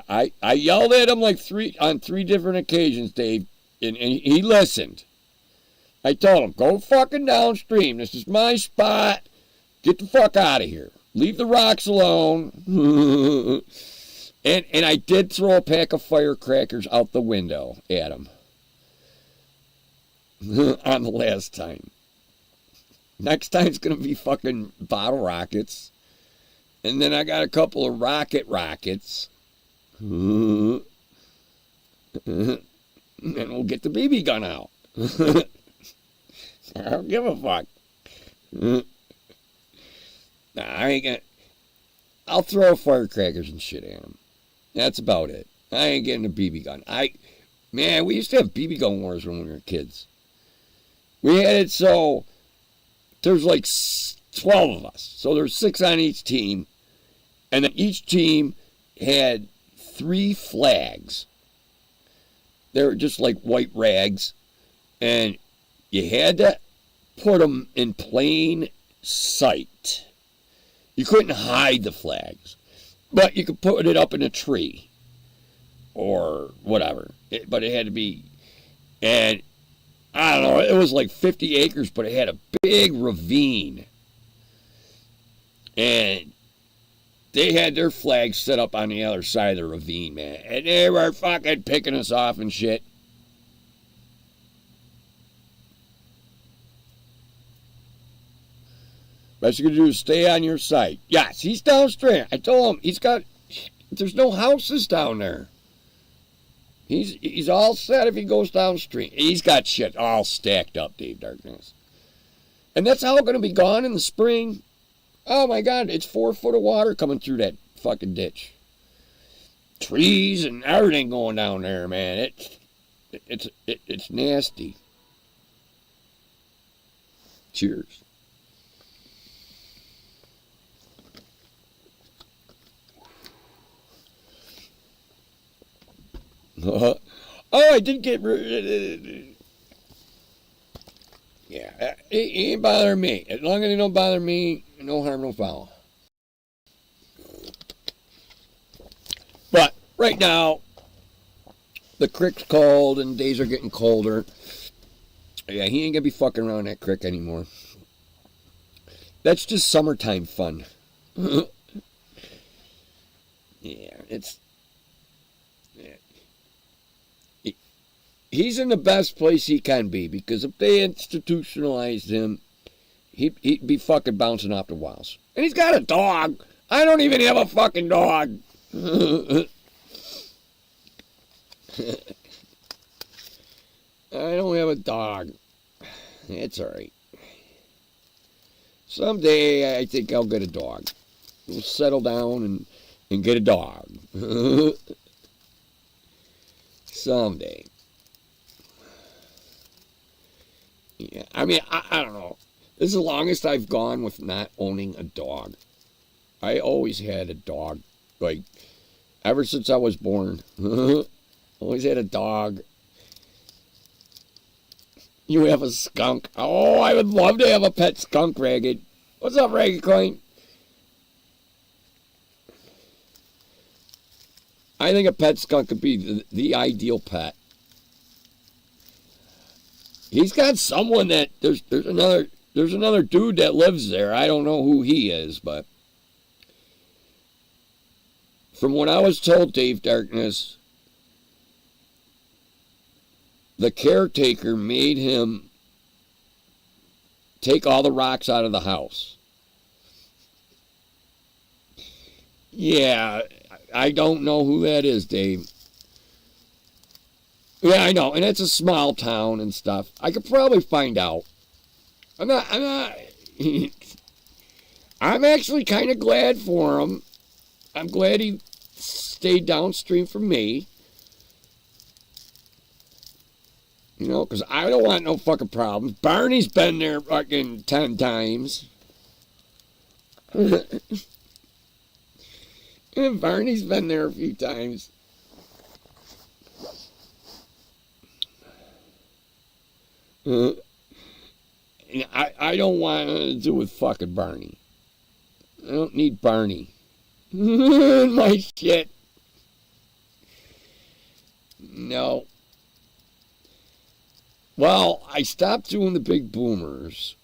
I yelled at him like on three different occasions, Dave, and he listened. I told him, go fucking downstream. This is my spot. Get the fuck out of here. Leave the rocks alone. and I did throw a pack of firecrackers out the window at him. On the last time. Next time's going to be fucking bottle rockets. And then I got a couple of rockets. And we'll get the BB gun out. I don't give a fuck. I ain't gonna. I'll throw firecrackers and shit at him. That's about it. I ain't getting a BB gun. Man, we used to have BB gun wars when we were kids. We had it so there's like 12 of us. So there's 6 on each team. And then each team had 3 flags. They were just like white rags. And you had to put them in plain sight. You couldn't hide the flags. But you could put it up in a tree. Or whatever. But it had to be... And I don't know, it was like 50 acres, but it had a big ravine. And they had their flags set up on the other side of the ravine, man. And they were fucking picking us off and shit. Best you can do is stay on your side. Yes, he's downstream. I told him, there's no houses down there. He's all set if he goes downstream. He's got shit all stacked up, Dave Darkness. And that's all going to be gone in the spring. Oh my God, it's 4 foot of water coming through that fucking ditch. Trees and everything going down there, man. It's nasty. Cheers. Oh, I did get... Yeah, it ain't bothering me. As long as it don't bother me, no harm, no foul. But right now, the creek's cold and days are getting colder. Yeah, he ain't gonna be fucking around that creek anymore. That's just summertime fun. Yeah, it's... He's in the best place he can be, because if they institutionalized him, he'd be fucking bouncing off the walls. And he's got a dog. I don't even have a fucking dog. I don't have a dog. It's all right. Someday I think I'll get a dog. We'll settle down and get a dog. Someday. Yeah, I mean, I don't know. This is the longest I've gone with not owning a dog. I always had a dog, like, ever since I was born. Always had a dog. You have a skunk. Oh, I would love to have a pet skunk, Ragged. What's up, Ragged Coin? I think a pet skunk could be the ideal pet. He's got someone that there's another dude that lives there. I don't know who he is, but from what I was told, Dave Darkness, the caretaker made him take all the rocks out of the house. Yeah, I don't know who that is, Dave. Yeah, I know, and it's a small town and stuff. I could probably find out. I'm actually kind of glad for him. I'm glad he stayed downstream from me. You know, because I don't want no fucking problems. Barney's been there fucking 10 times. And Barney's been there a few times. I don't want to do with fucking Barney. I don't need Barney. My shit. No. Well, I stopped doing the big boomers.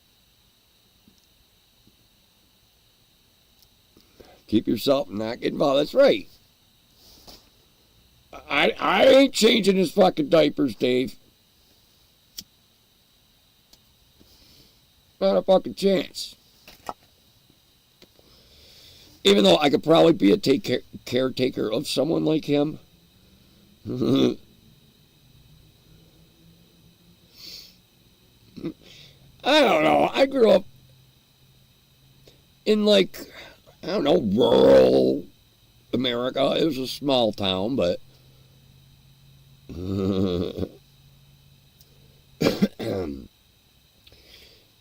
Keep yourself not getting involved. That's right. I ain't changing his fucking diapers, Dave. Not a fucking chance. Even though I could probably be a caretaker of someone like him. I don't know. I grew up in, like, I don't know, rural America. It was a small town, but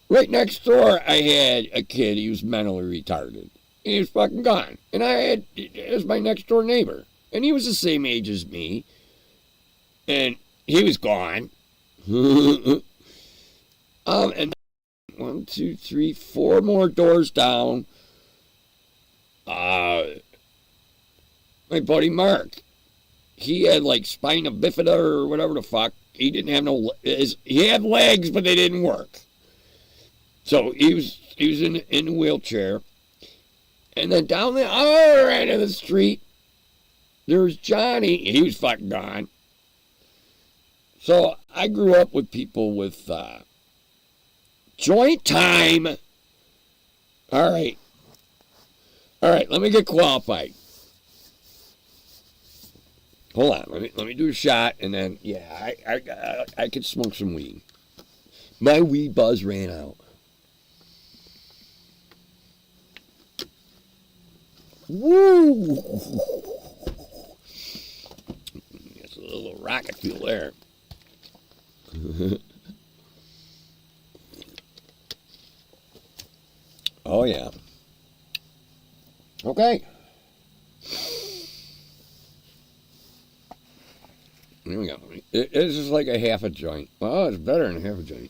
right next door I had a kid. He was mentally retarded. He was fucking gone. And it was my next door neighbor. And he was the same age as me. And he was gone. And 1, 2, 3, 4 more doors down. My buddy Mark. He had like spina bifida or whatever the fuck. He didn't have he had legs, but they didn't work. So he was in a wheelchair. And then down the other end of the street, there was Johnny. He was fucking gone. So I grew up with people with joint time. All right, let me get qualified. Hold on, let me do a shot, and then yeah, I could smoke some weed. My weed buzz ran out. Woo! That's a little rocket fuel there. Oh yeah. Okay. Here we go. It's just like a half a joint. Well, it's better than a half a joint.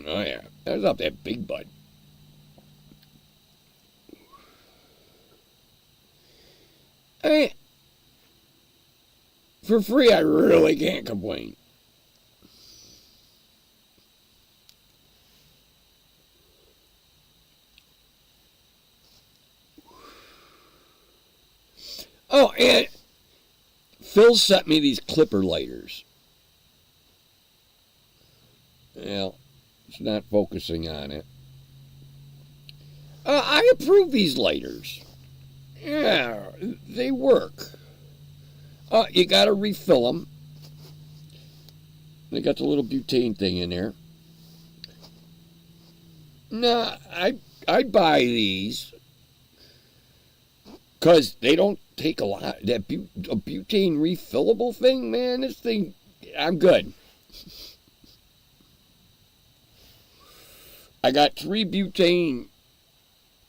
Oh yeah, that's up that big bud. For free, I really can't complain. Oh, and Phil sent me these clipper lighters. Well, it's not focusing on it. I approve these lighters. Yeah, they work. You gotta refill them. They got the little butane thing in there. Nah, I'd buy these because they don't take a lot. That a butane refillable thing, man, this thing, I'm good. I got 3 butane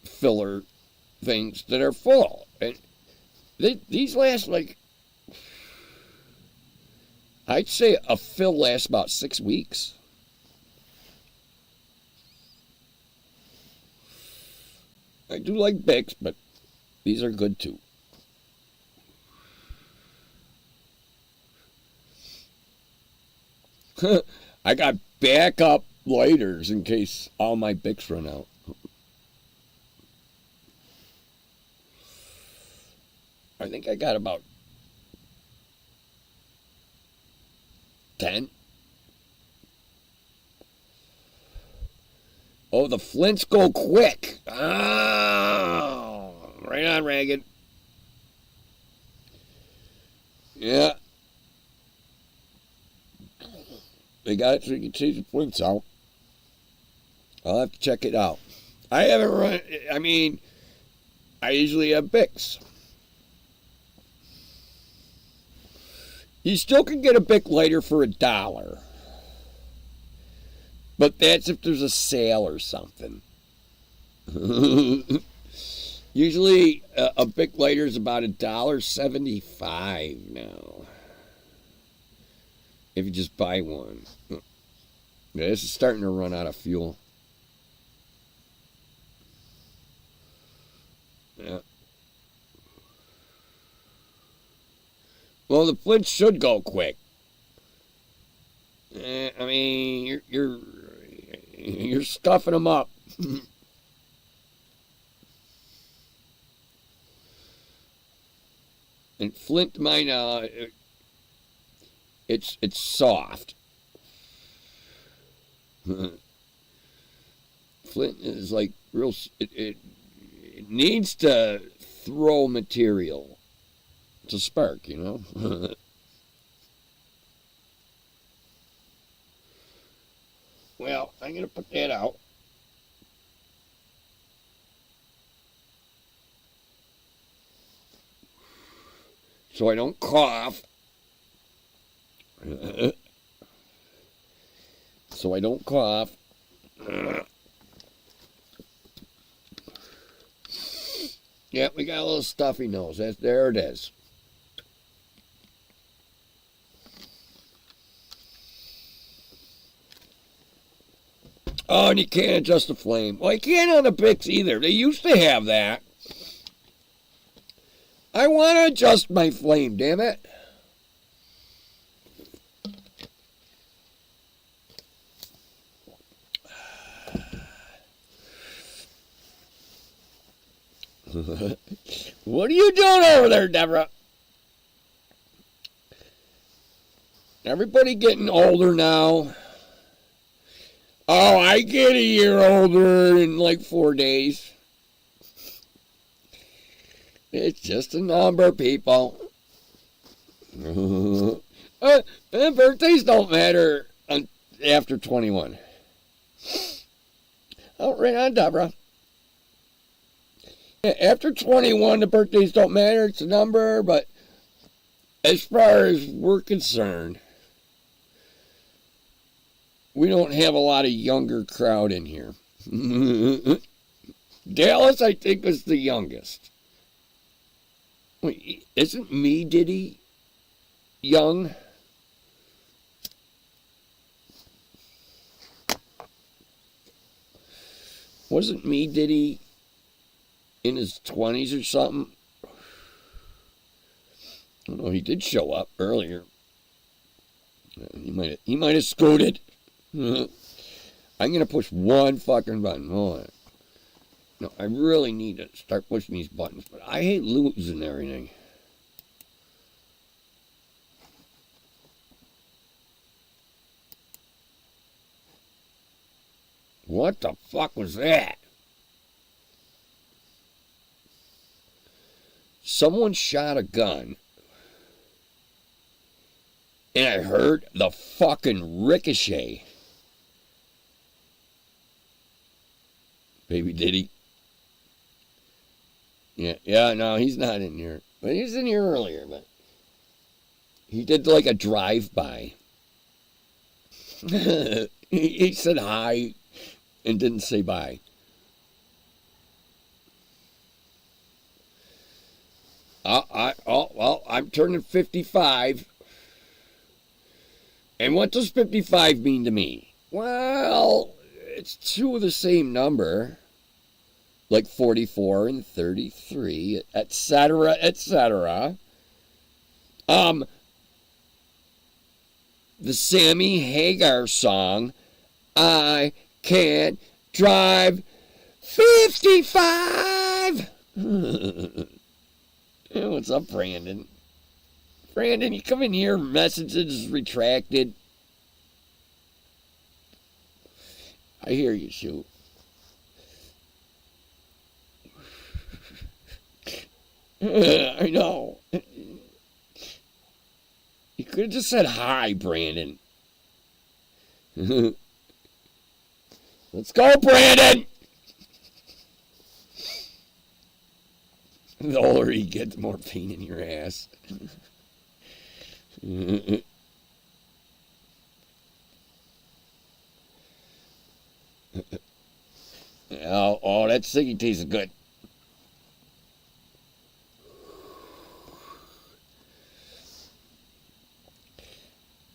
filler things that are full. And these last, like, I'd say a fill lasts about 6 weeks. I do like Bicks, but these are good too. I got backup lighters in case all my Bicks run out. I think I got about 10. Oh, the flints go quick. Oh, right on, Reagan. Yeah. They got it so you can change the flints out. I'll have to check it out. I haven't run, I mean, I usually have Bicks. You still can get a Bic lighter for $1. But that's if there's a sale or something. Usually a Bic lighter is about $1.75 now. If you just buy one. Yeah, this is starting to run out of fuel. Yeah. Well, the flints should go quick. I mean, you're stuffing them up. And flint mine, it's soft. Flint is like real. It needs to throw material to spark, you know. Well, I'm gonna put that out. So I don't cough. So I don't cough. Yeah, we got a little stuffy nose. There it is. Oh, and you can't adjust the flame. Well, you can't on the Bics either. They used to have that. I want to adjust my flame, damn it. What are you doing over there, Deborah? Everybody getting older now. Oh, I get a year older in like 4 days. It's just a number, people. Birthdays don't matter after 21. Oh, right on, Deborah. After 21, the birthdays don't matter. It's a number, but as far as we're concerned, we don't have a lot of younger crowd in here. Dallas, I think, is the youngest. Wait, isn't Me Diddy young? Wasn't Me Diddy in his 20s or something? I don't know. He did show up earlier. He might have scooted. I'm gonna push one fucking button. Hold on. No, I really need to start pushing these buttons, but I hate losing everything. What the fuck was that? Someone shot a gun, and I heard the fucking ricochet. Baby Diddy. Yeah, no, he's not in here. But he was in here earlier, but he did like a drive-by. He said hi and didn't say bye. Well, I'm turning 55. And what does 55 mean to me? Well, it's two of the same number. Like 44 and 33, etc., etc. The Sammy Hagar song, I can't drive 55. What's up, Brandon? Brandon, you come in here, messages retracted. I hear you, shoot. I know. You could have just said hi, Brandon. Let's go, Brandon! The older you get, the more pain in your ass. Oh, that ciggy tastes good.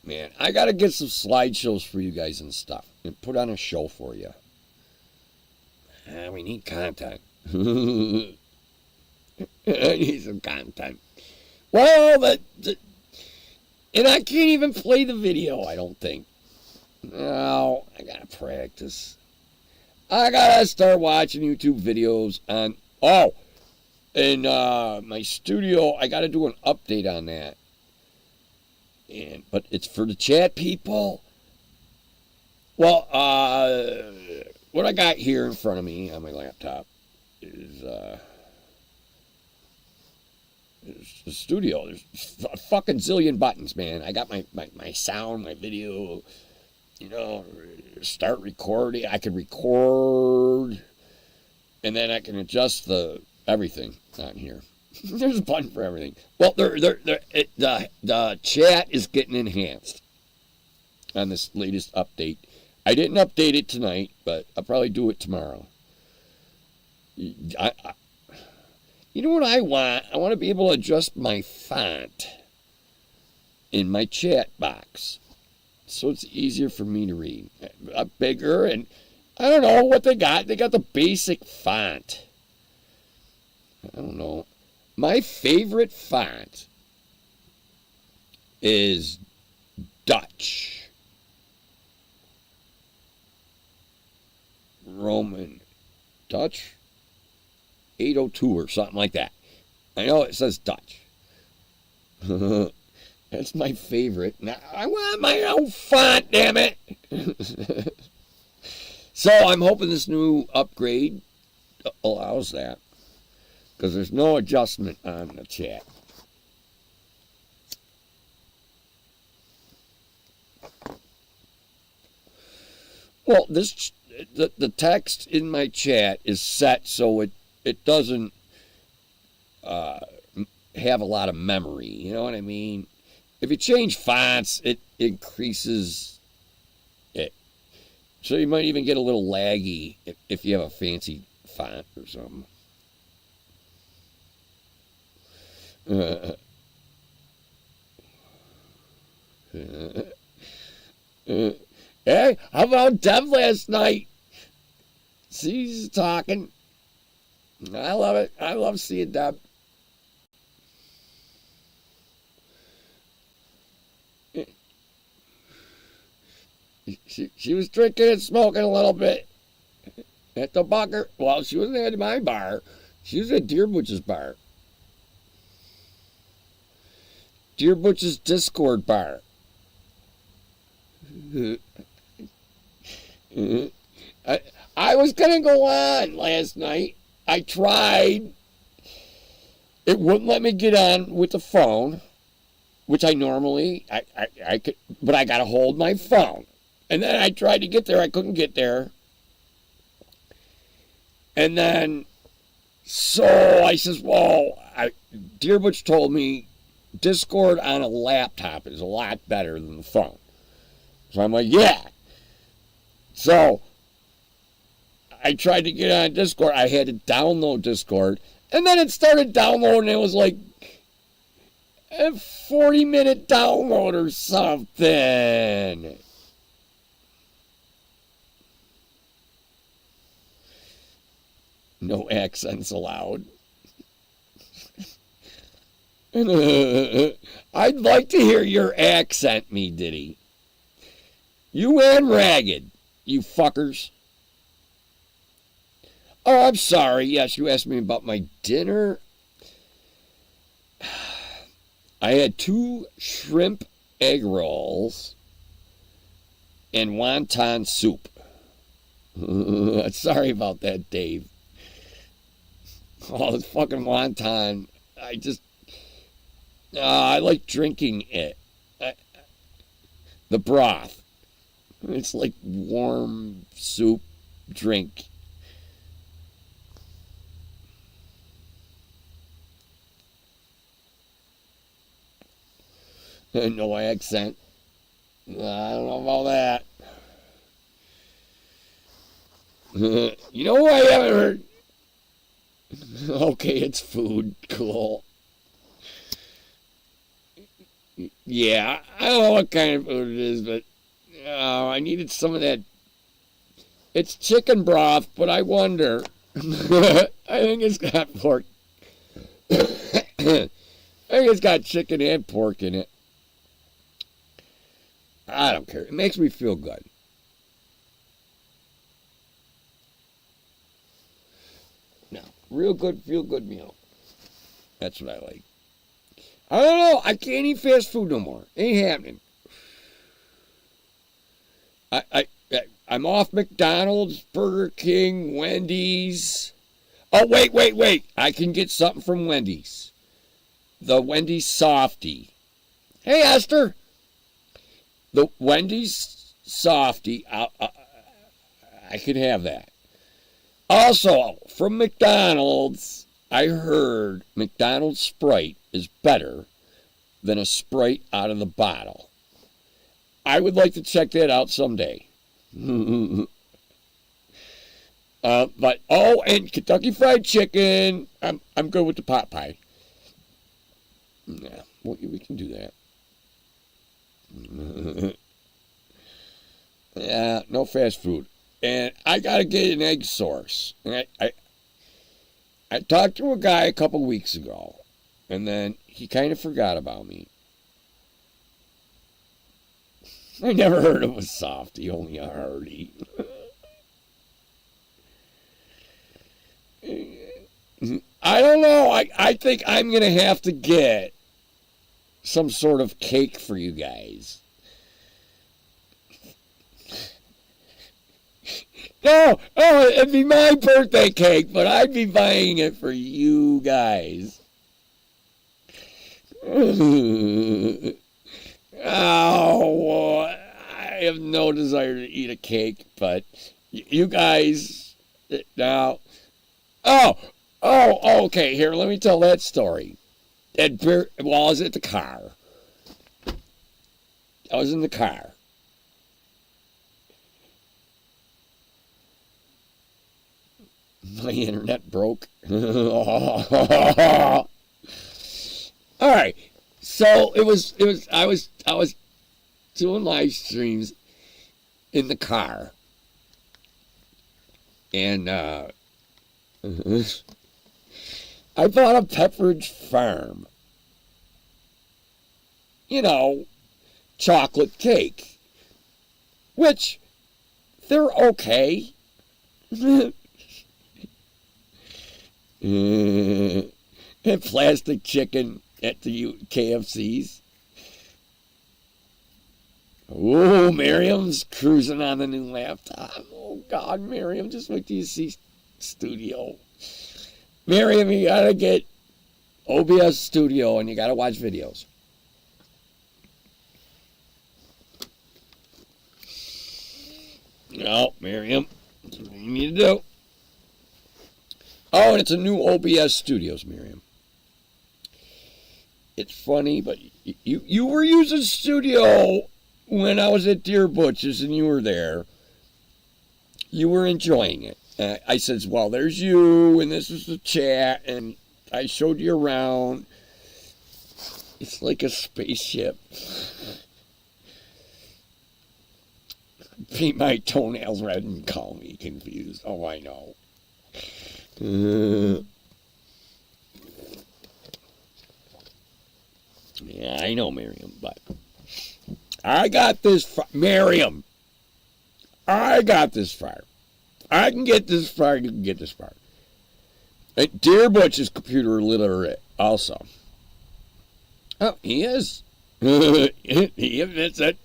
Man, I got to get some slideshows for you guys and stuff and put on a show for you. We need content. I need some content. Well, and I can't even play the video, I don't think. No, I got to practice. I got to start watching YouTube videos on... Oh, in my studio, I got to do an update on that. But it's for the chat people. Well, what I got here in front of me on my laptop is the studio. There's a fucking zillion buttons, man. I got my sound, my video, start recording. I can record, and then I can adjust everything on here. There's a button for everything. Well, the chat is getting enhanced on this latest update. I didn't update it tonight, but I'll probably do it tomorrow. You know what I want? I want to be able to adjust my font in my chat box so it's easier for me to read. Bigger, and I don't know what they got. They got the basic font. I don't know. My favorite font is Dutch. Roman. Dutch? 802 or something like that. I know it says Dutch. That's my favorite. Now, I want my own font, damn it. So I'm hoping this new upgrade allows that. Because there's no adjustment on the chat. Well, the text in my chat is set so it doesn't have a lot of memory. You know what I mean? If you change fonts, it increases it. So you might even get a little laggy if you have a fancy font or something. Hey, how about Deb last night? She's talking. I love it. I love seeing Deb. She was drinking and smoking a little bit at the Bucker. Well, she wasn't at my bar. She was at Deerbutch's bar. Deerbutch's Discord bar. I was going to go on last night. I tried. It wouldn't let me get on with the phone, which I normally, I could, but I got to hold my phone. And then I tried to get there. I couldn't get there. And then, so I says, well, Deerbutch told me Discord on a laptop is a lot better than the phone. So I'm like, yeah. So I tried to get on Discord. I had to download Discord. And then it started downloading. It was like a 40-minute download or something. No accents allowed. I'd like to hear your accent, me Diddy. You and Ragged, you fuckers. Oh, I'm sorry. Yes, you asked me about my dinner. I had 2 shrimp egg rolls and wonton soup. Sorry about that, Dave. Oh, this fucking wonton. I like drinking it. The broth. It's like warm soup drink. No accent. I don't know about that. You know who I haven't heard? Okay, it's food. Cool. Yeah, I don't know what kind of food it is, but I needed some of that. It's chicken broth, but I wonder. I think it's got pork. I think it's got chicken and pork in it. I don't care. It makes me feel good. No, real good, feel good meal. That's what I like. I don't know. I can't eat fast food no more. Ain't happening. I'm off McDonald's, Burger King, Wendy's. Oh, wait. I can get something from Wendy's. The Wendy's Softie. Hey, Esther. The Wendy's Softie. I can have that. Also, from McDonald's, I heard McDonald's Sprite is better than a Sprite out of the bottle. I would like to check that out someday. And Kentucky Fried Chicken. I'm good with the pot pie. Yeah, we can do that. Yeah, no fast food. And I gotta get an egg source. And I talked to a guy a couple weeks ago, and then he kind of forgot about me. I never heard of a softie, only a hearty. I don't know. I think I'm going to have to get some sort of cake for you guys. No, it'd be my birthday cake, but I'd be buying it for you guys. Oh, I have no desire to eat a cake, but you guys now. Okay. Here, let me tell that story. I was at the car. I was in the car. My internet broke. All right. So I was doing live streams in the car. And I bought a Pepperidge Farm. Chocolate cake. Which, they're okay. And plastic chicken at the KFCs. Oh, Miriam's cruising on the new laptop. Oh, God, Miriam, just wait till you see Studio. Miriam, you gotta get OBS Studio and you gotta watch videos. No, Miriam, that's what you need to do. Oh, and it's a new OBS Studios, Miriam. It's funny, but you were using Studio when I was at Deerbutch's and you were there. You were enjoying it. I said, well, there's you, and this is the chat, and I showed you around. It's like a spaceship. Paint my toenails red and call me confused. Oh, I know. Yeah, I know, Miriam, but I got this Miriam. I got this far. I can get this far. You can get this far. And Deerbutch is computer literate also. Oh, he is. He admits it.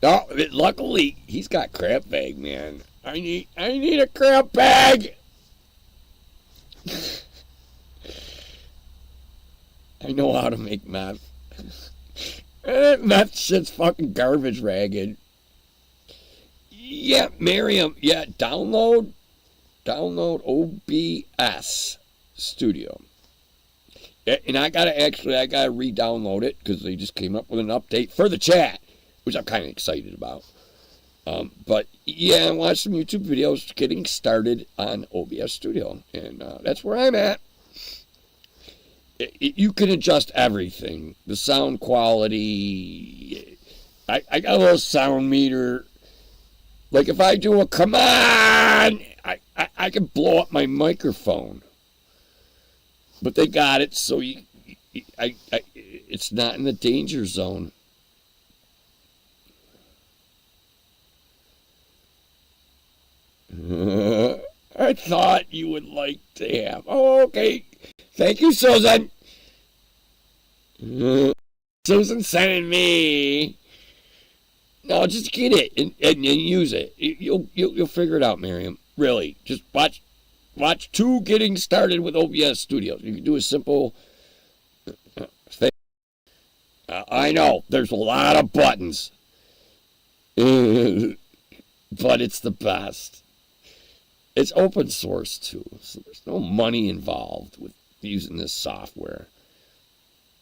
Oh, luckily, he's got crap bag, man. I need a crap bag. I know how to make meth. That meth shit's fucking garbage ragged. Yeah, Miriam. Yeah, download OBS Studio. And I gotta re-download it because they just came up with an update for the chat, which I'm kind of excited about. But yeah, I watched some YouTube videos getting started on OBS Studio, and that's where I'm at. You can adjust everything. The sound quality. I got a little sound meter. Like if I do a come on, I can blow up my microphone. But they got it so it's not in the danger zone. I thought you would like to have. Oh, okay. Thank you, Susan. Susan sending me. No, just get it and use it. You'll figure it out, Miriam. Really, just watch 2 getting started with OBS Studio. You can do a simple thing. I know there's a lot of buttons, but it's the best. It's open source too, so there's no money involved with using this software.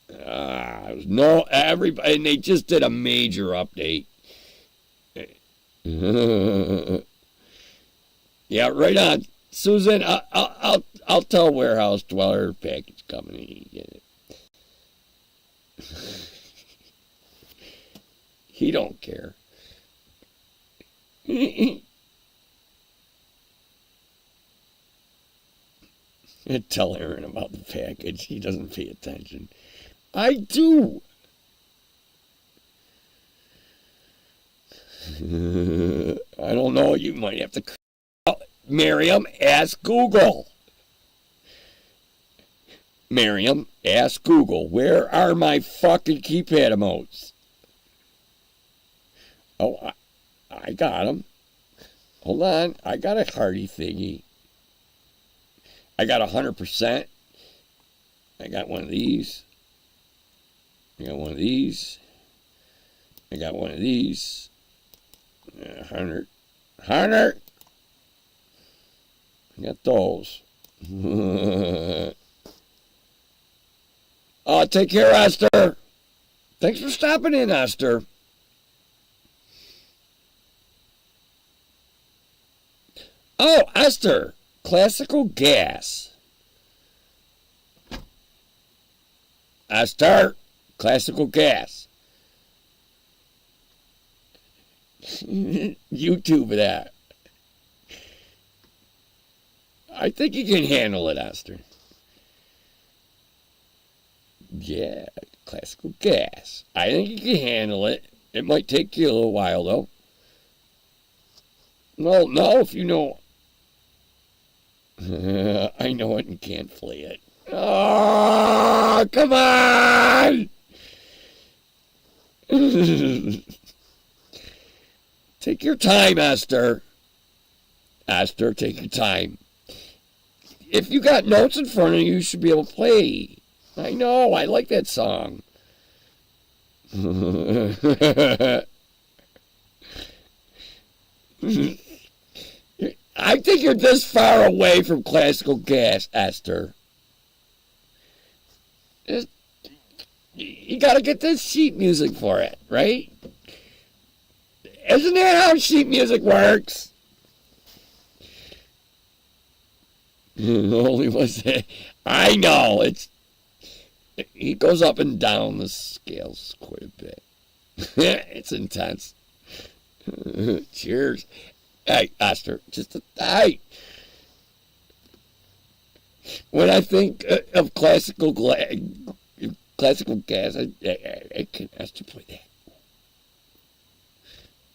Everybody, and they just did a major update. Yeah, right on, Susan. I'll tell Warehouse Dweller package coming and you get it. He don't care. Tell Aaron about the package. He doesn't pay attention. I do. I don't know. You might have to. Miriam, ask Google. Miriam, ask Google. Where are my fucking keypad emotes? Oh, I got them. Hold on. I got a hearty thingy. I got 100%. I got one of these. I got one of these. I got one of these. 100. 100. I got those. Oh, take care, Esther. Thanks for stopping in, Esther. Oh, Esther. Classical gas. Esther. Classical gas. YouTube that. I think you can handle it, Esther. Yeah, classical gas. I think you can handle it. It might take you a little while, though. Well, no, if you know. I know it and can't flee it. Oh, come on! Take your time, Esther. Esther, take your time. If you got notes in front of you, you should be able to play. I know, I like that song. I think you're this far away from classical gas, Esther. You gotta get this sheet music for it, right? Isn't that how sheet music works? Only was it? I know it goes up and down the scales quite a bit. It's intense. Cheers. Hey, Esther, just hey. When I think of classical gas, I can ask you to play that.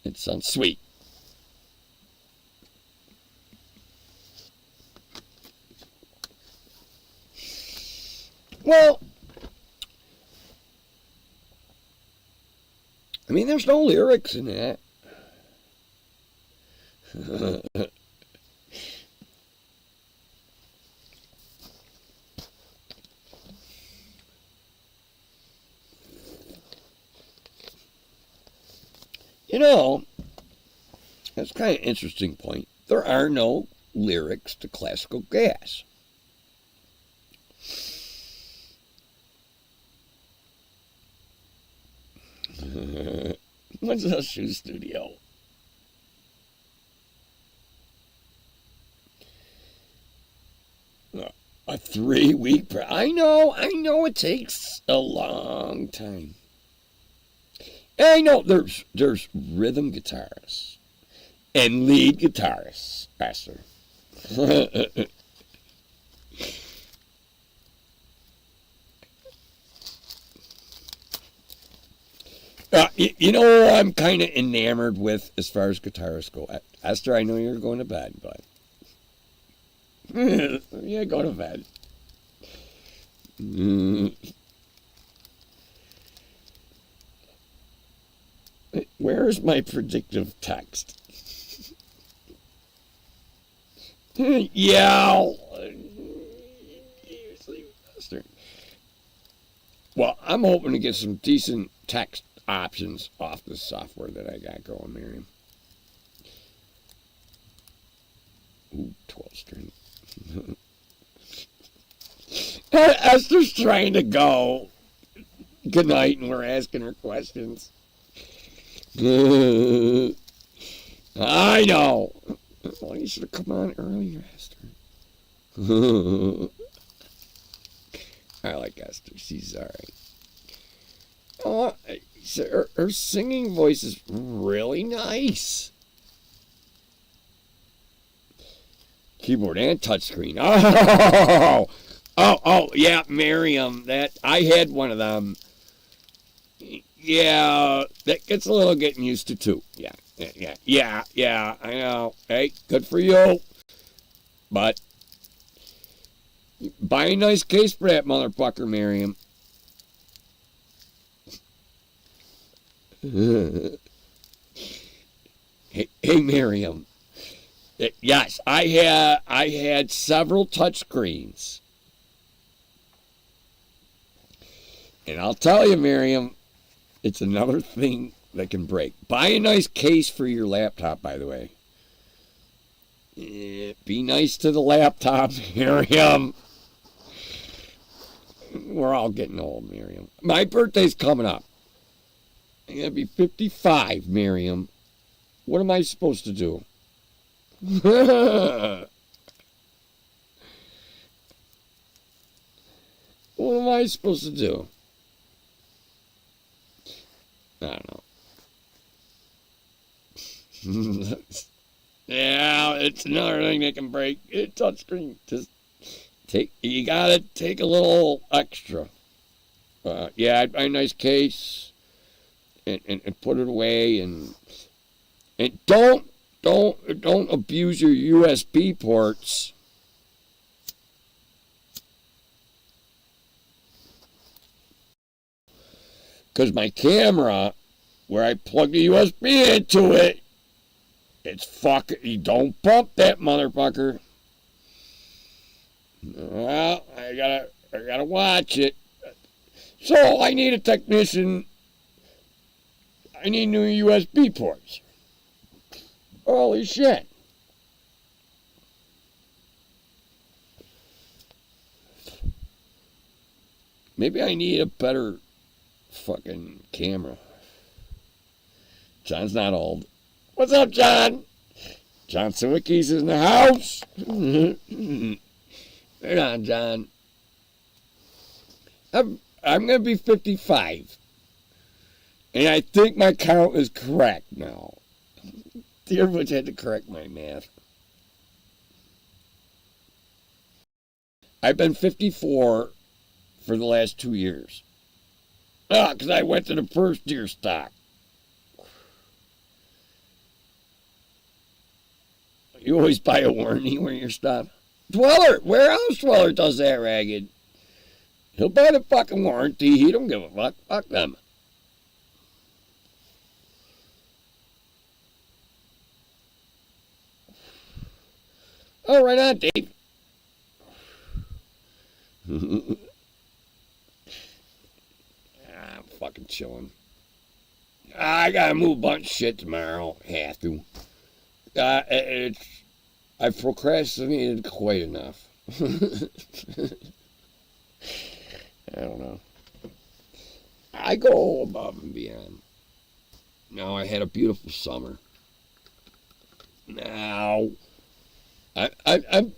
It sounds sweet. Well, I mean, there's no lyrics in that. You know, that's kind of an interesting point. There are no lyrics to classical gas. What's a shoe studio? 3-week. I know it takes a long time. I know there's rhythm guitarists and lead guitarists, Esther. You know what I'm kind of enamored with as far as guitarists go? Esther, I know you're going to bed, but... yeah, go to bed. Where is my predictive text? Yeah. Well, I'm hoping to get some decent text options off the software that I got going, Miriam. Ooh, 12 string. Esther's trying to go. Good night, and we're asking her questions. I know. Well, you should have come on earlier, Esther. I like Esther. She's all right. Oh, her singing voice is really nice. Keyboard and touchscreen. Oh, yeah, Miriam. That I had one of them. Yeah, that gets a little getting used to too. Yeah, I know. Hey, good for you. But buy a nice case for that motherfucker, Miriam. Hey, Miriam. Yes, I had several touchscreens. And I'll tell you, Miriam, it's another thing that can break. Buy a nice case for your laptop, by the way. Be nice to the laptop, Miriam. We're all getting old, Miriam. My birthday's coming up. I'm going to be 55, Miriam. What am I supposed to do? What am I supposed to do? I don't know. Yeah, it's another thing that can break. It's touchscreen. Just you gotta take a little extra. Yeah, I'd buy a nice case and put it away and don't abuse your USB ports. Because my camera, where I plug the USB into it, it's fucking, you don't bump that motherfucker. Well, I gotta watch it. So I need a technician. I need new USB ports. Holy shit. Maybe I need a better fucking camera. John's not old. What's up, John? John Sawicki's in the house. Right on, John. I'm gonna be 55. And I think my count is correct now. Deerbutch had to correct my math. I've been 54 for the last 2 years. Because I went to the first deer stock. You always buy a warranty when you're stopped. Dweller, Warehouse Dweller does that, Ragged. He'll buy the fucking warranty. He don't give a fuck. Fuck them. Oh, right on, Dave. I'm fucking chilling. I gotta move a bunch of shit tomorrow. Have to. I've procrastinated quite enough. I don't know. I go above and beyond. Now I had a beautiful summer. Now I'm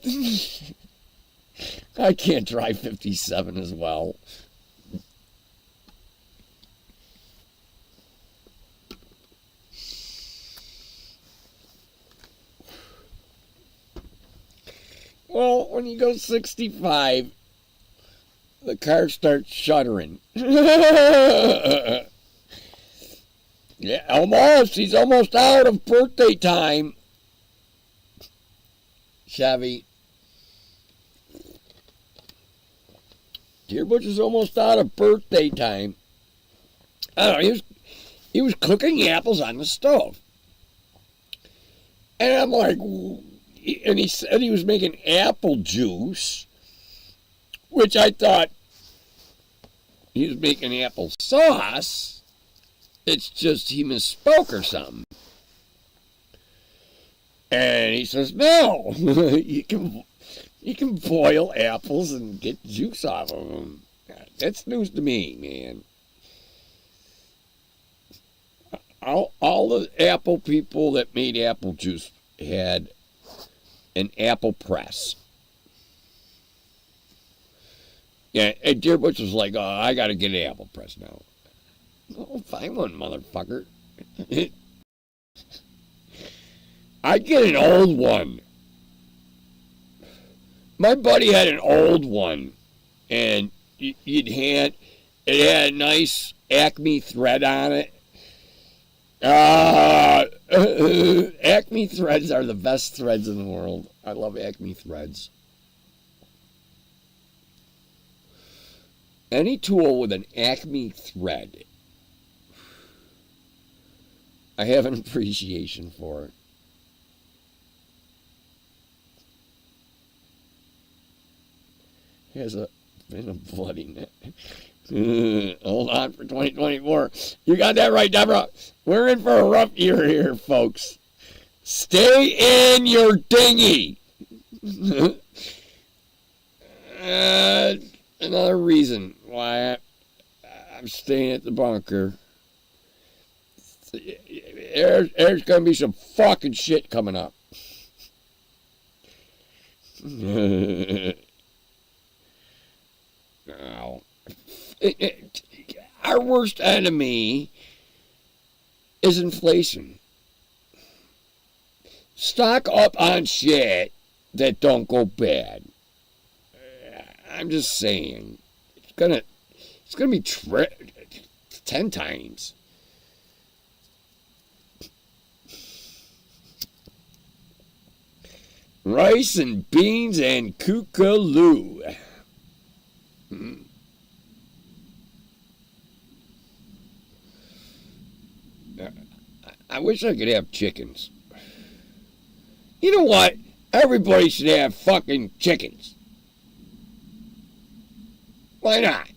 I can't drive 57 as well. Well, when you go 65, the car starts shuddering. Yeah, almost. He's almost out of birthday time. Chevy. Deerbutch is almost out of birthday time. I don't know, he was cooking apples on the stove. And I'm like, and he said he was making apple juice, which I thought he was making apple sauce. It's just he misspoke or something. And he says, no, you can boil apples and get juice off of them. That's news to me, man. All the apple people that made apple juice had an apple press. Yeah, and Deerbutch was like, oh, I got to get an apple press now. Oh, find one, motherfucker. I'd get an old one. My buddy had an old one, and it had a nice Acme thread on it. Acme threads are the best threads in the world. I love Acme threads. Any tool with an Acme thread, I have an appreciation for it. Has been a bloody neck. Hold on for 2024. You got that right, Deborah. We're in for a rough year here, folks. Stay in your dinghy. Another reason why I'm staying at the bunker. There's going to be some fucking shit coming up. Now, our worst enemy is inflation. Stock up on shit that don't go bad. I'm just saying, it's gonna be 10 times. Rice and beans and kookaloo. I wish I could have chickens. You know what? Everybody should have fucking chickens. Why not?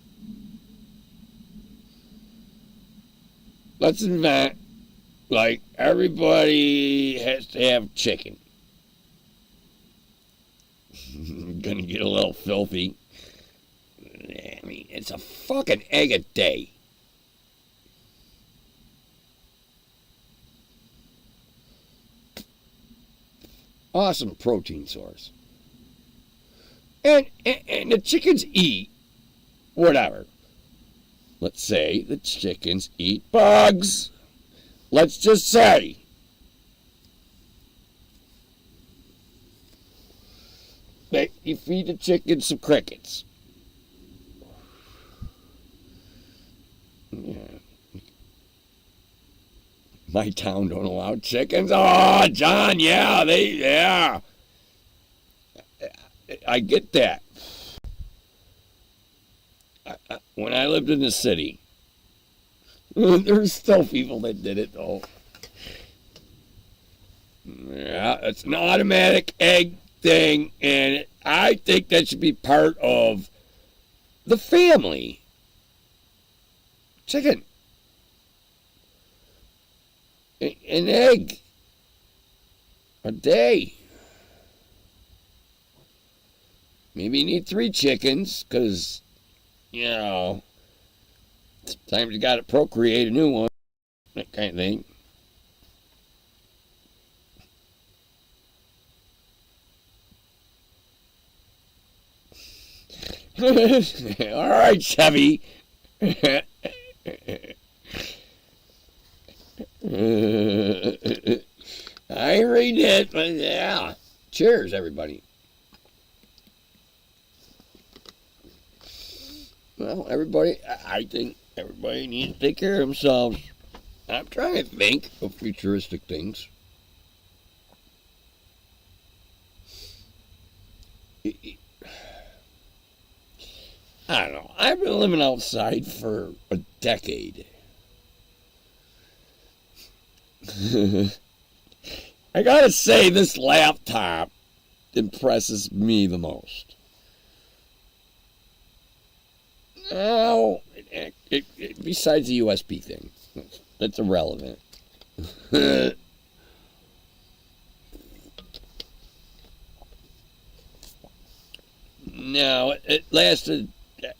Let's invent, like, everybody has to have chicken. Gonna get a little filthy. I mean, it's a fucking egg a day. Awesome protein source. And the chickens eat whatever. Let's say the chickens eat bugs. Let's just say. That you feed the chickens some crickets. Yeah. My town don't allow chickens. Oh, John, yeah. I get that. When I lived in the city, there's still people that did it, though. Yeah, it's an automatic egg thing, and I think that should be part of the family. Chicken. An egg a day. Maybe you need 3 chickens, because, you know, sometimes you got to procreate a new one, that kind of thing. All right, Chevy. I ain't reading it, but yeah. Cheers, everybody. Well, everybody, I think everybody needs to take care of themselves. I'm trying to think of futuristic things. I don't know. I've been living outside for a decade. I gotta say, this laptop impresses me the most. Oh, besides the USB thing, that's irrelevant. No, it lasted.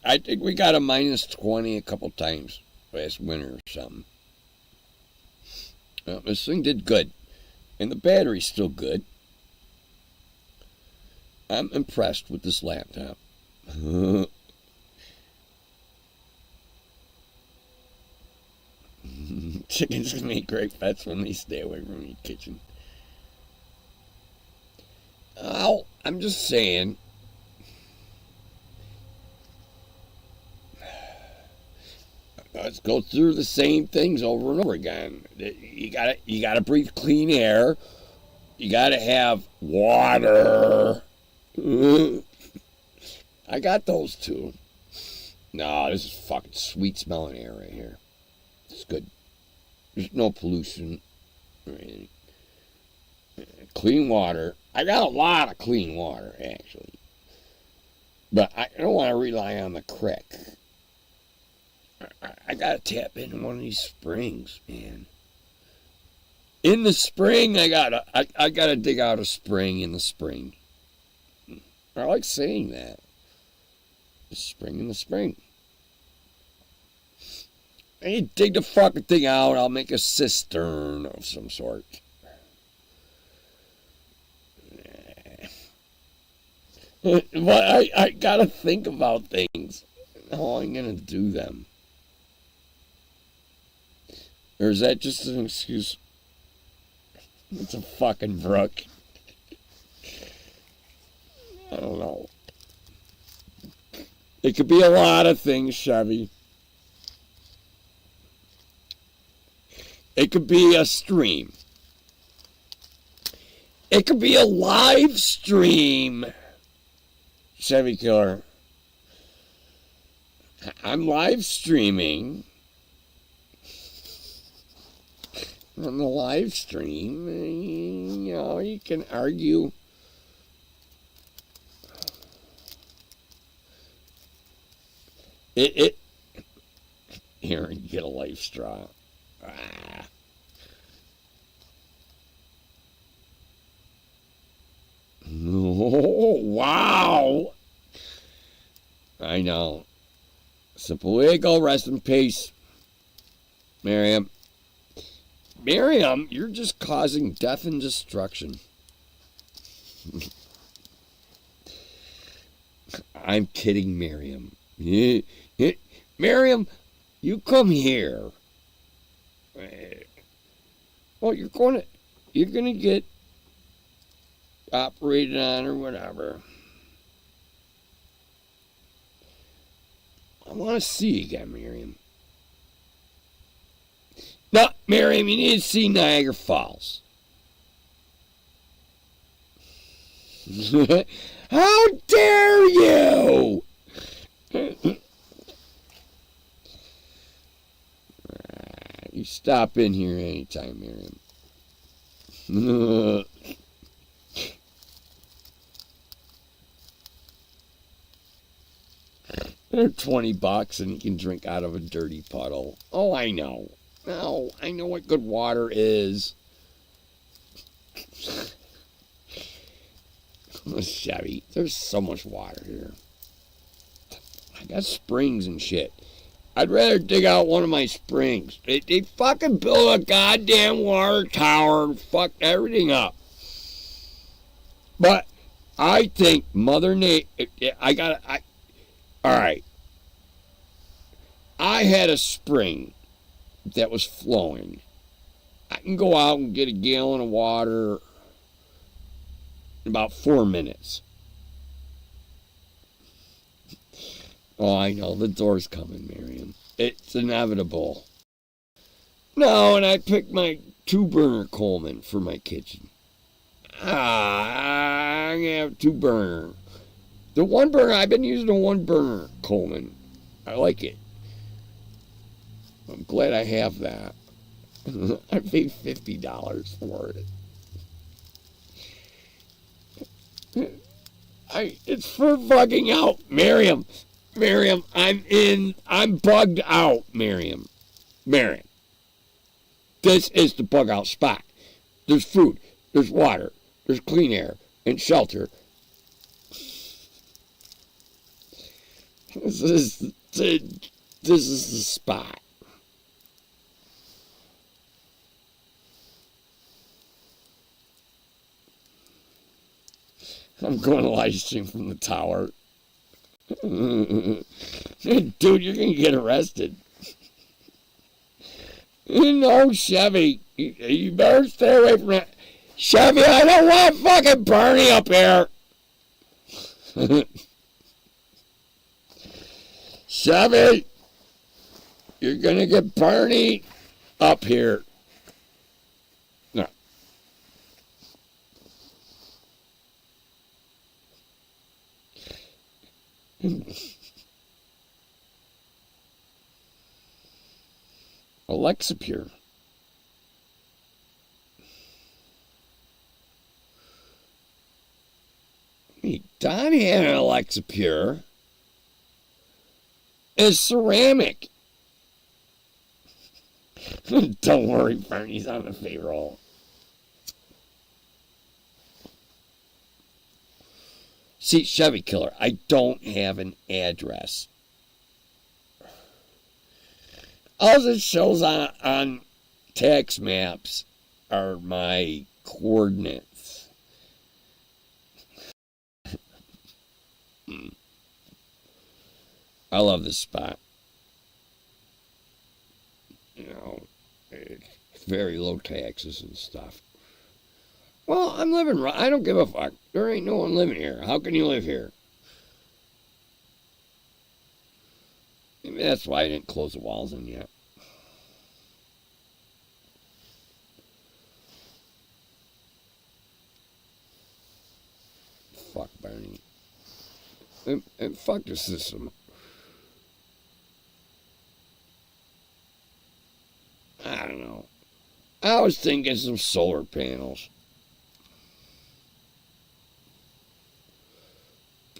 I think we got a -20 a couple times last winter or something. Well, this thing did good, and the battery's still good. I'm impressed with this laptop. Chickens can make great pets when they stay away from the kitchen. Oh, I'm just saying. Let's go through the same things over and over again. You gotta breathe clean air. You gotta have water. I got those two. No, this is fucking sweet smelling air right here. It's good. There's no pollution or anything. Clean water. I got a lot of clean water, actually. But I don't want to rely on the creek. I gotta tap into one of these springs, man. In the spring, I gotta dig out a spring in the spring. I like saying that. The spring in the spring. And you dig the fucking thing out, I'll make a cistern of some sort. But I gotta think about things. How I'm gonna do them. Or is that just an excuse? It's a fucking brook. I don't know. It could be a lot of things, Chevy. It could be a stream. It could be a live stream, Chevy Killer. I'm live streaming. On the live stream, you know, you can argue. Here, you get a life straw. Ah. Oh, wow. I know. Simple way to go. Rest in peace, Miriam. Miriam, you're just causing death and destruction. I'm kidding, Miriam. Miriam, you come here. Well, you're gonna get operated on or whatever. I want to see you again, Miriam. No, Miriam, you need to see Niagara Falls. How dare you! You stop in here anytime, Miriam. They're $20 and you can drink out of a dirty puddle. Oh, I know. No, I know what good water is. Chevy, there's so much water here. I got springs and shit. I'd rather dig out one of my springs. They fucking built a goddamn water tower and fucked everything up. But I think Mother Nature, All right. I had a spring that was flowing. I can go out and get a gallon of water in about 4 minutes. Oh, I know. The door's coming, Miriam. It's inevitable. No, and I picked my 2-burner Coleman for my kitchen. I'm going to have 2-burner. The 1-burner, I've been using a 1-burner Coleman. I like it. I'm glad I have that. I paid $50 for it. It's for bugging out, Miriam. Miriam, I'm bugged out, Miriam. This is the bug out spot. There's food, there's water, there's clean air, and shelter. This is the spot. I'm going to live stream from the tower. Dude, you're going to get arrested. No, Chevy. You better stay away from that. Chevy, I don't want fucking Bernie up here. Chevy, you're going to get Bernie up here. No. Alexa Pure. Hey, Don had an Alexa Pure. It's ceramic. Don't worry, Bernie's on the payroll. See, Chevy Killer, I don't have an address. All it shows on tax maps are my coordinates. I love this spot. You know, it's very low taxes and stuff. Well, I'm living right. I don't give a fuck. There ain't no one living here. How can you live here? Maybe that's why I didn't close the walls in yet. Fuck Bernie. And fuck the system. I don't know. I was thinking some solar panels.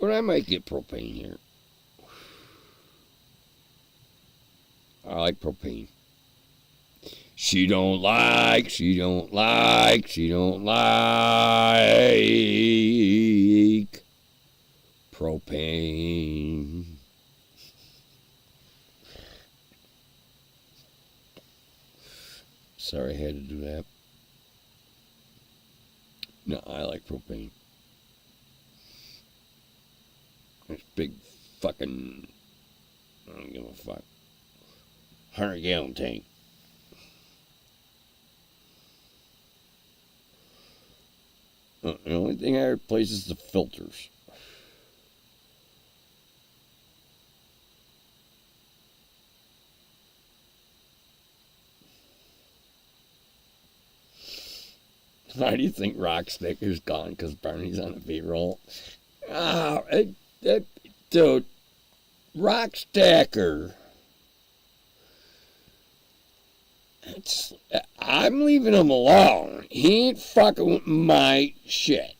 But I might get propane here. I like propane. She don't like propane. Sorry I had to do that. No, I like propane. This big fucking, I don't give a fuck, 100-gallon tank. The only thing I replace is the filters. Why do you think Rocksticker's gone? Because Barney's on the payroll? Dude, Rockstacker. I'm leaving him alone. He ain't fucking with my shit.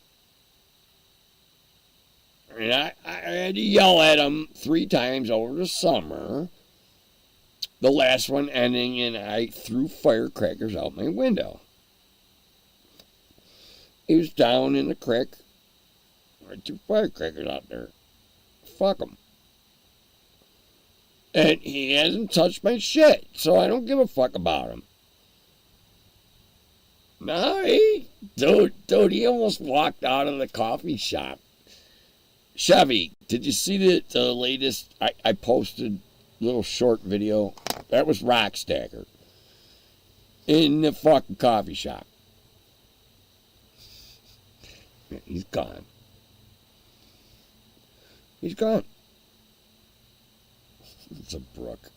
And I had to yell at him 3 times over the summer. The last one ending in I threw firecrackers out my window. He was down in the creek. I threw firecrackers out there. Fuck him. And he hasn't touched my shit, so I don't give a fuck about him. No, dude, he almost walked out of the coffee shop. Chevy, did you see the latest? I posted a little short video. That was Rockstacker in the fucking coffee shop. He's gone. He's gone. It's a brook.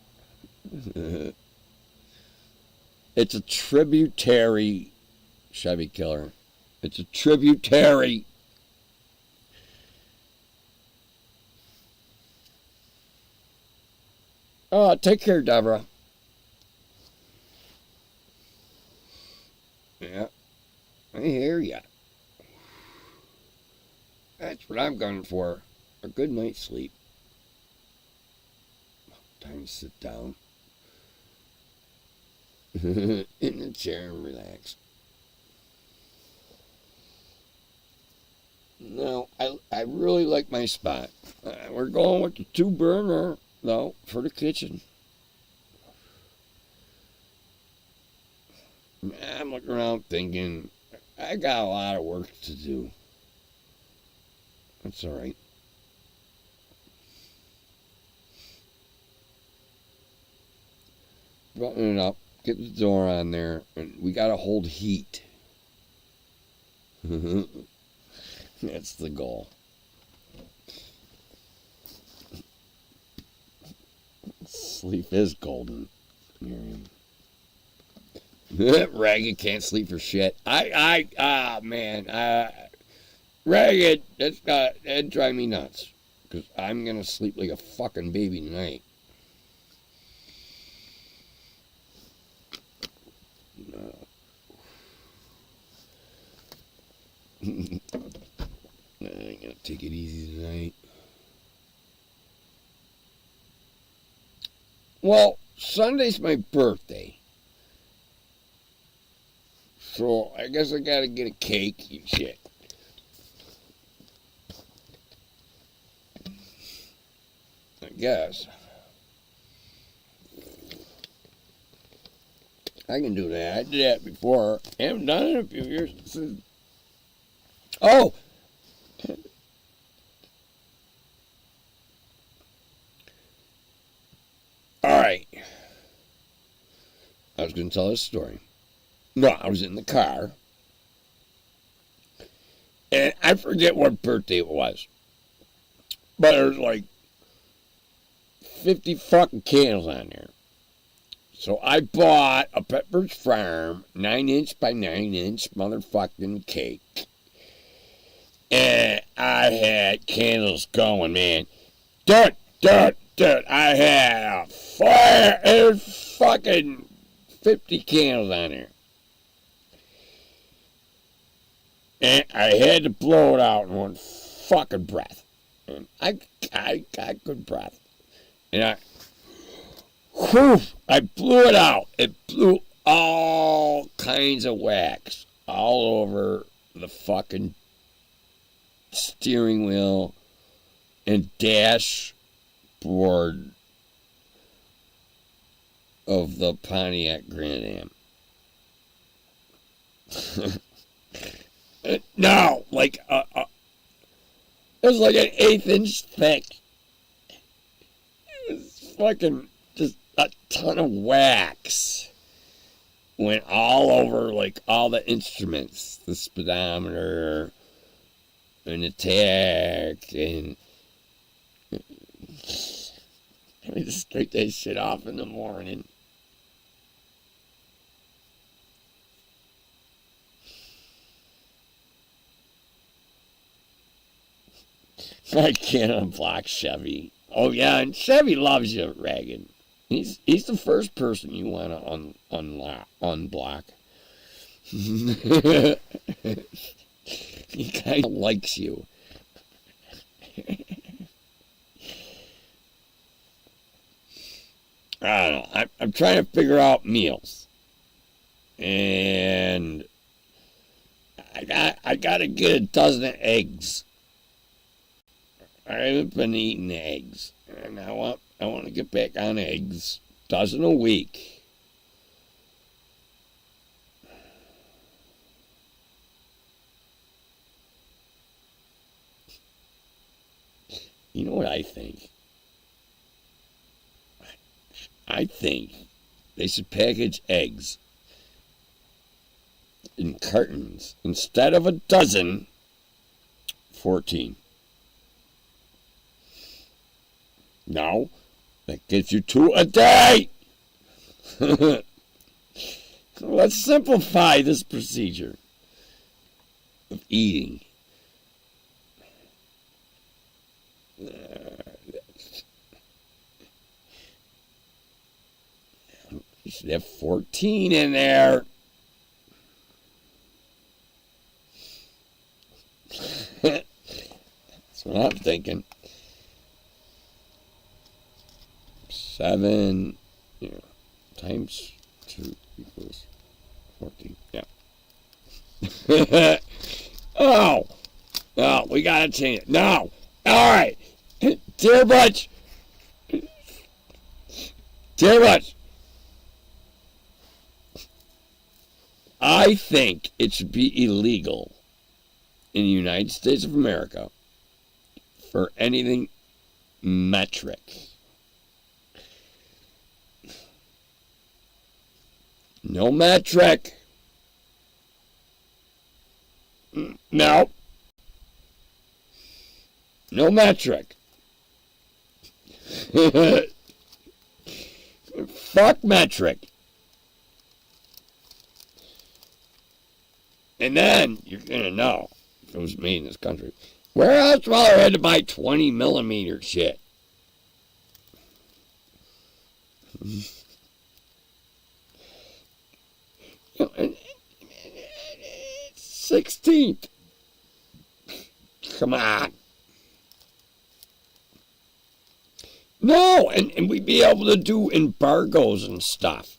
It's a tributary Chevy killer. It's a tributary. Oh, take care, Deborah. Yeah, I hear ya. That's what I'm going for. A good night's sleep. Time to sit down in the chair and relax. No, I really like my spot. We're going with the 2-burner, though, for the kitchen. I'm looking around thinking, I got a lot of work to do. That's all right. Button it up, get the door on there, and we got to hold heat. That's the goal. Sleep is golden, Miriam. Ragged can't sleep for shit. Man, Ragged, that'd drive me nuts. Because I'm going to sleep like a fucking baby tonight. No. I'm going to take it easy tonight. Well, Sunday's my birthday. So I guess I gotta get a cake and shit. I guess. I can do that. I did that before. I haven't done it in a few years. Oh! Alright. I was going to tell this story. No, I was in the car. And I forget what birthday it was. But there was like 50 fucking candles on there. So I bought a Pepperidge Farm 9-inch by 9-inch motherfucking cake. And I had candles going, man. Dude. I had a fire. There's fucking 50 candles on there. And I had to blow it out in one fucking breath. And I got good breath. And I blew it out. It blew all kinds of wax all over the fucking steering wheel and dashboard of the Pontiac Grand Am. No, like it was like an 1/8 inch thick. It was fucking just a ton of wax. Went all over like all the instruments, the speedometer and the tach, and I just take that shit off in the morning. I can't unblock Chevy. Oh yeah, and Chevy loves you, Reagan. He's the first person you want to unblock. He kind of likes you. I don't know. I'm trying to figure out meals, and I gotta get a dozen eggs. I haven't been eating eggs, and I want to get back on eggs. Dozen a week. You know what I think? I think they should package eggs in cartons. Instead of a dozen, 14. No, that gives you 2 a day. Let's simplify this procedure of eating. You should have 14 in there. That's what I'm thinking. 7 times 2 equals 14. Yeah. Oh, we gotta change it. No. All right. Deerbutch. I think it should be illegal in the United States of America for anything metric. No metric. No. No metric. Fuck metric. And then you're going to know if it was made in this country. Where else will I had to buy 20 millimeter shit? 16th. Come on. No, and we'd be able to do embargoes and stuff.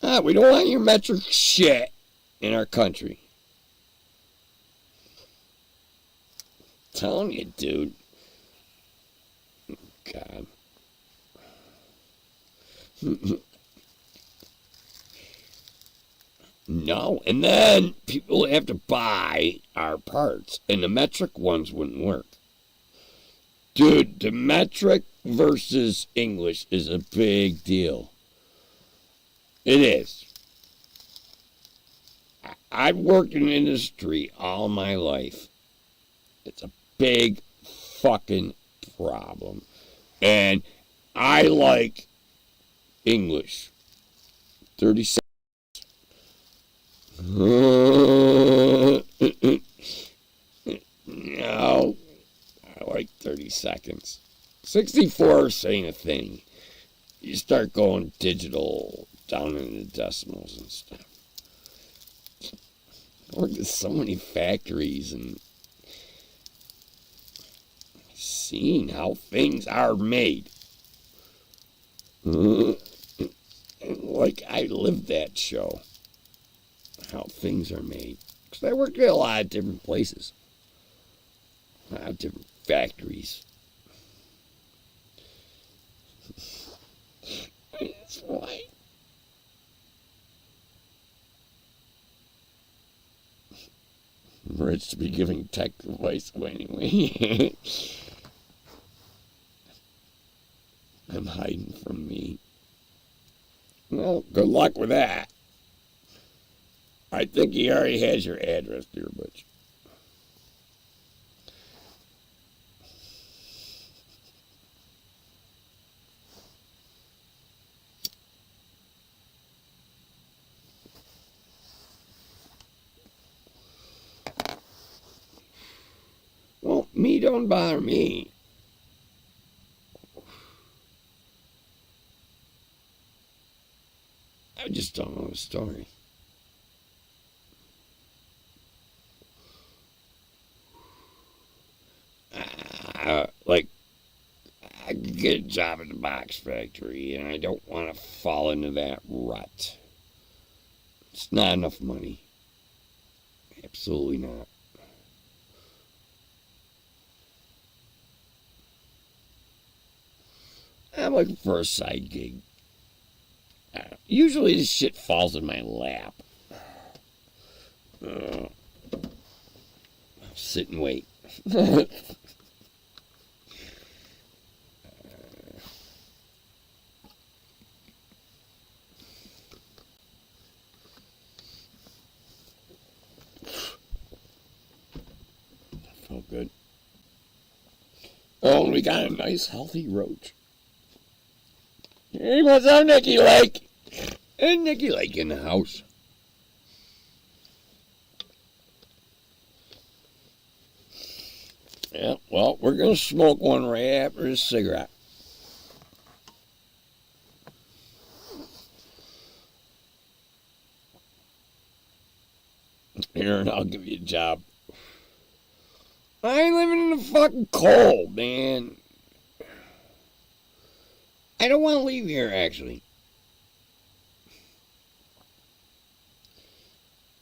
We don't want your metric shit in our country. I'm telling you, dude. God. No, and then people have to buy our parts, and the metric ones wouldn't work. Dude, the metric versus English is a big deal. It is. I've worked in industry all my life. It's a big fucking problem. And I like English. 30 seconds. No. I like 30 seconds. 64 ain't a thing. You start going digital down into decimals and stuff. I worked at so many factories and seeing how things are made. Like I lived that show. How things are made. Because I worked at a lot of different places. A lot of different factories. That's why. Rich to be giving tech advice away anyway. I'm hiding from me. Well, good luck with that. I think he already has your address, Deerbutch. Well, me don't bother me. I just don't know the story. Like, I could get a job at the box factory, and I don't want to fall into that rut. It's not enough money. Absolutely not. I'm looking for a side gig. Usually this shit falls in my lap. Sit and wait. we got a nice, healthy roach. Hey, what's up, Nicky Lake? And Nicky Lake in the house. Yeah, well, we're going to smoke one right after this cigarette. Here, and I'll give you a job. I ain't living in the fucking cold, man. I don't want to leave here, actually.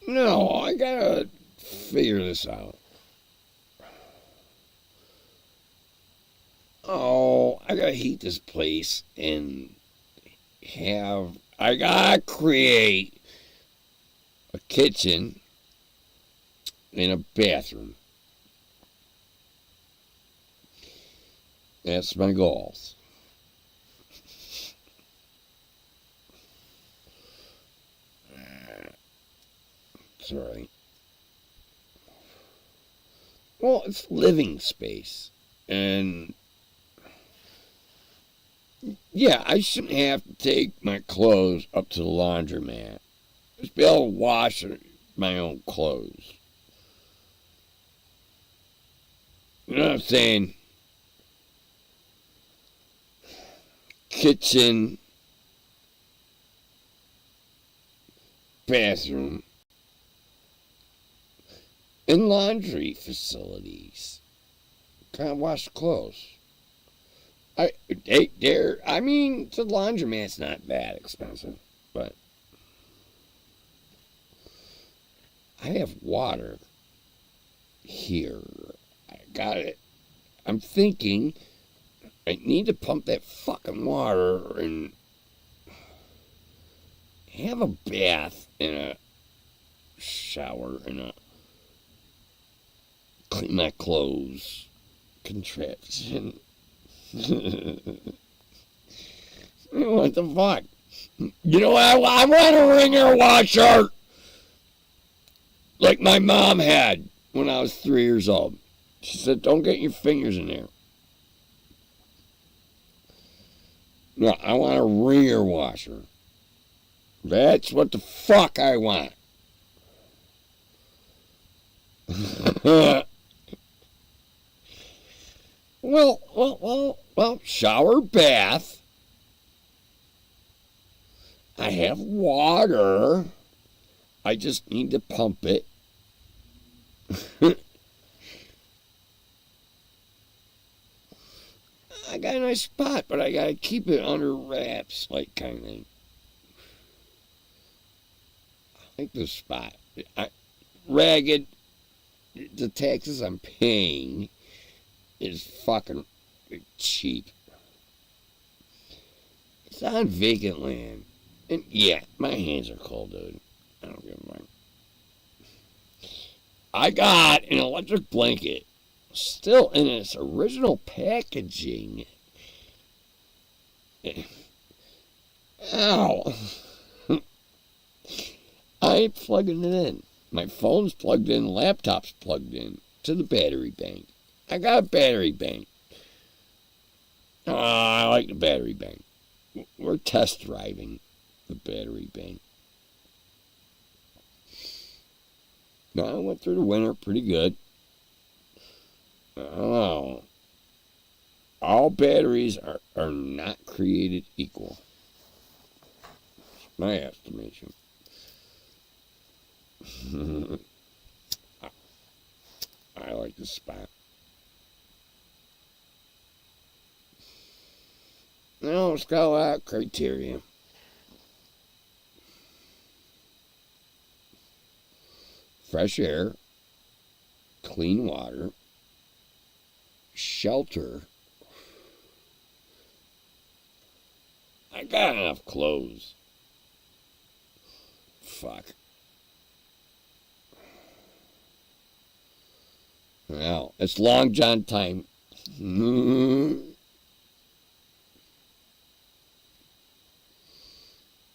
No, I gotta figure this out. Oh, I gotta heat this place and I gotta create a kitchen and a bathroom. That's my goals. It's alright. Well, it's living space. And yeah, I shouldn't have to take my clothes up to the laundromat. Just be able to wash my own clothes. You know what I'm saying? Kitchen, bathroom, and laundry facilities. Can't wash clothes. The laundromat's not that expensive, but I have water here. I got it. I'm thinking I need to pump that fucking water and have a bath and a shower and a clean my clothes contraption. What the fuck? You know what? I want a wringer washer like my mom had when I was 3 years old. She said, don't get your fingers in there. No, I want a wringer washer. That's what the fuck I want. Well, shower, bath. I have water. I just need to pump it. I got a nice spot, but I gotta keep it under wraps, like, kind of thing. I like this spot. Ragged. The taxes I'm paying is fucking cheap. It's on vacant land. And yeah, my hands are cold, dude. I don't give a fuck. I got an electric blanket. Still in its original packaging. Ow. I ain't plugging it in. My phone's plugged in, laptop's plugged in to the battery bank. I got a battery bank. Oh, I like the battery bank. We're test driving the battery bank. Now, I went through the winter pretty good. Oh, all batteries are not created equal. That's my estimation. I like this spot. No, it's got a lot of criteria. Fresh air, clean water, shelter. I got enough clothes. Fuck. Well, it's Long John time.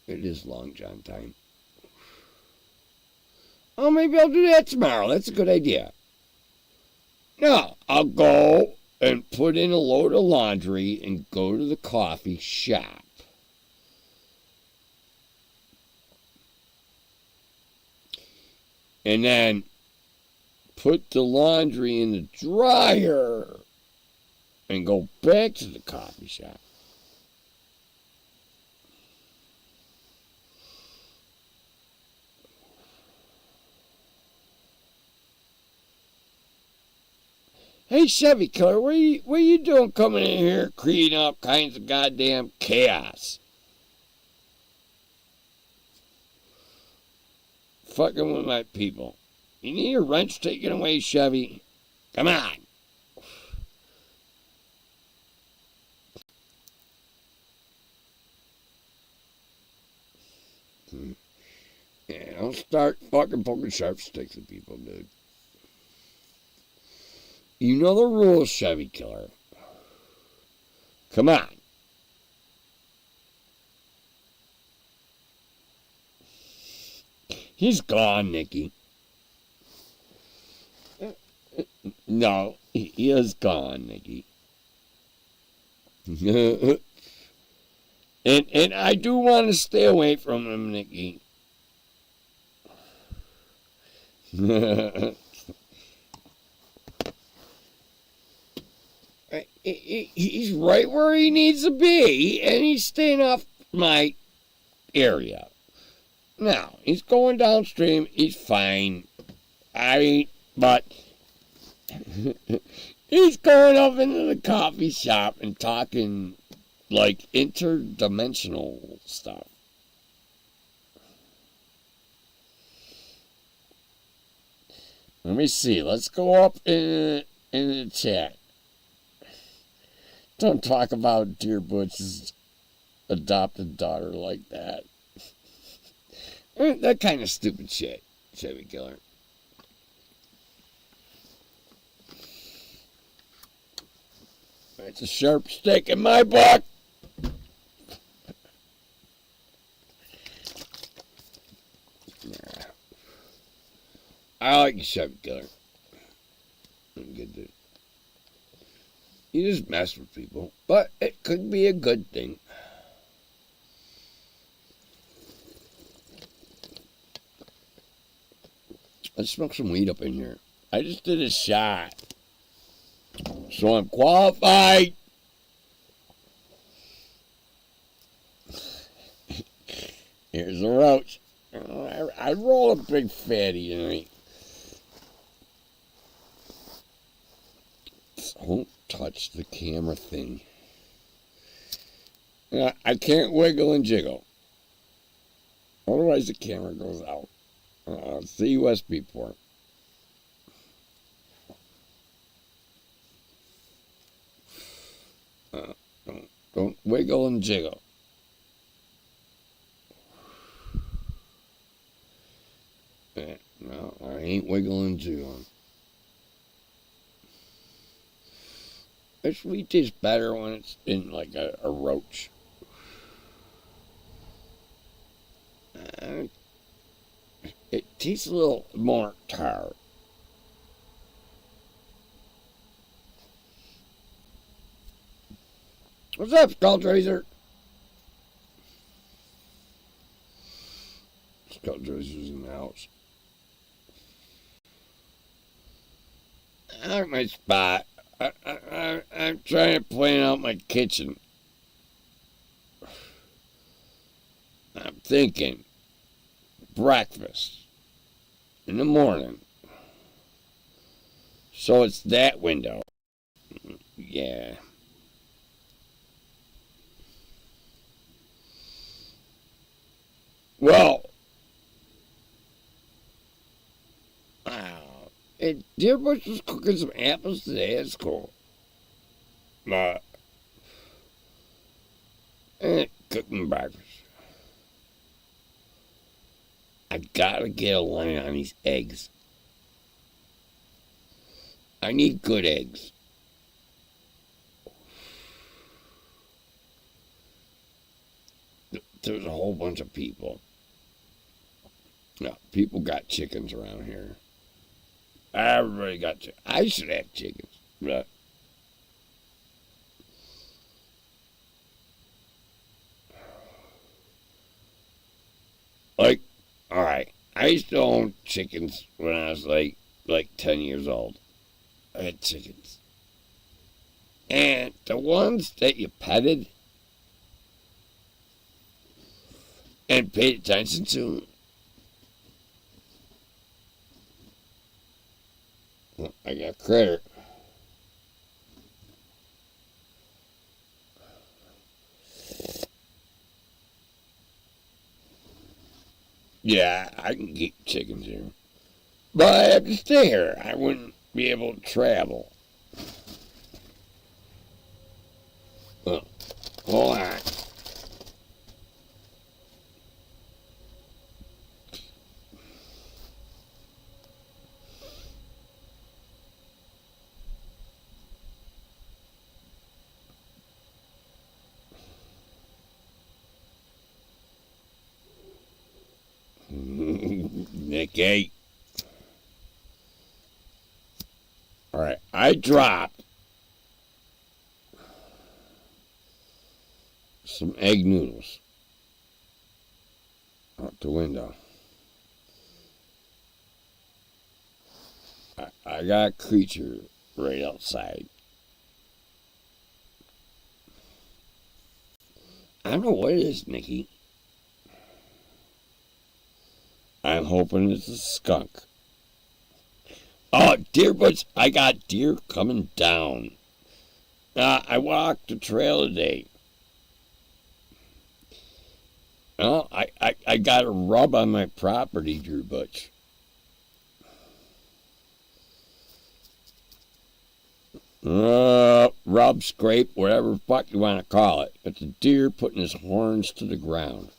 It is Long John time. Oh, maybe I'll do that tomorrow. That's a good idea. No, I'll go and put in a load of laundry and go to the coffee shop. And then put the laundry in the dryer and go back to the coffee shop. Hey, Chevy Killer, what are you doing coming in here creating all kinds of goddamn chaos? Fucking with my people. You need your wrench taken away, Chevy? Come on. Yeah, don't start fucking poking sharp sticks at people, dude. You know the rules, Chevy Killer. Come on. He's gone, Nikki. No, he is gone, Nikki. and I do want to stay away from him, Nikki. He's right where he needs to be, and he's staying off my area. Now, he's going downstream, he's fine. But he's going up into the coffee shop and talking, like, interdimensional stuff. Let me see, let's go up in the chat. Don't talk about Deerbutch's adopted daughter like that. That kind of stupid shit, Chevy Killer. It's a sharp stick in my book. I like you, Chevy Killer. Good dude. You just mess with people, but it could be a good thing. Let's smoke some weed up in here. I just did a shot, so I'm qualified. Here's a roach. I roll a big fatty tonight. Don't touch the camera thing. I can't wiggle and jiggle. Otherwise the camera goes out. It's the USB port. Don't wiggle and jiggle. No, I ain't wiggling and jiggling. This weed tastes better when it's in like a roach. It tastes a little more tart. What's up, Skull Tracer? Skull Tracer's in the house. I like my spot. I'm trying to plan out my kitchen. I'm thinking breakfast in the morning. So it's that window. Yeah. Well, Deerbutch was cooking some apples today. That's cool. Cooking breakfast. I gotta get a line on these eggs. I need good eggs. There's a whole bunch of people. No, people got chickens around here. Everybody got chickens. I should have chickens, but Like, all right, I used to own chickens when I was like 10 years old. I had chickens. And the ones that you petted and paid attention to, well, I got credit. Yeah, I can keep chickens here. But I have to stay here. I wouldn't be able to travel. Oh, hold on. Nicky. Alright, I dropped some egg noodles out the window. I got a creature right outside. I don't know what it is, Nicky. I'm hoping it's a skunk. Oh, Deerbutch, I got deer coming down. I walked the trail today. Oh, I got a rub on my property, Deerbutch. Rub, scrape, whatever the fuck you want to call it. It's a deer putting his horns to the ground.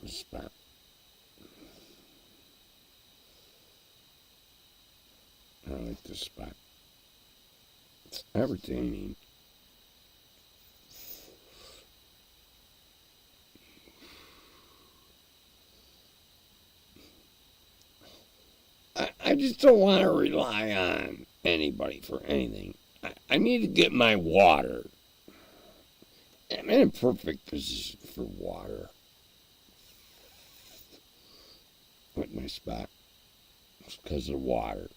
Spot. I like this spot. It's everything, I mean. I just don't want to rely on anybody for anything. I need to get my water. I'm in a perfect position for water. With my spot. It's because of water.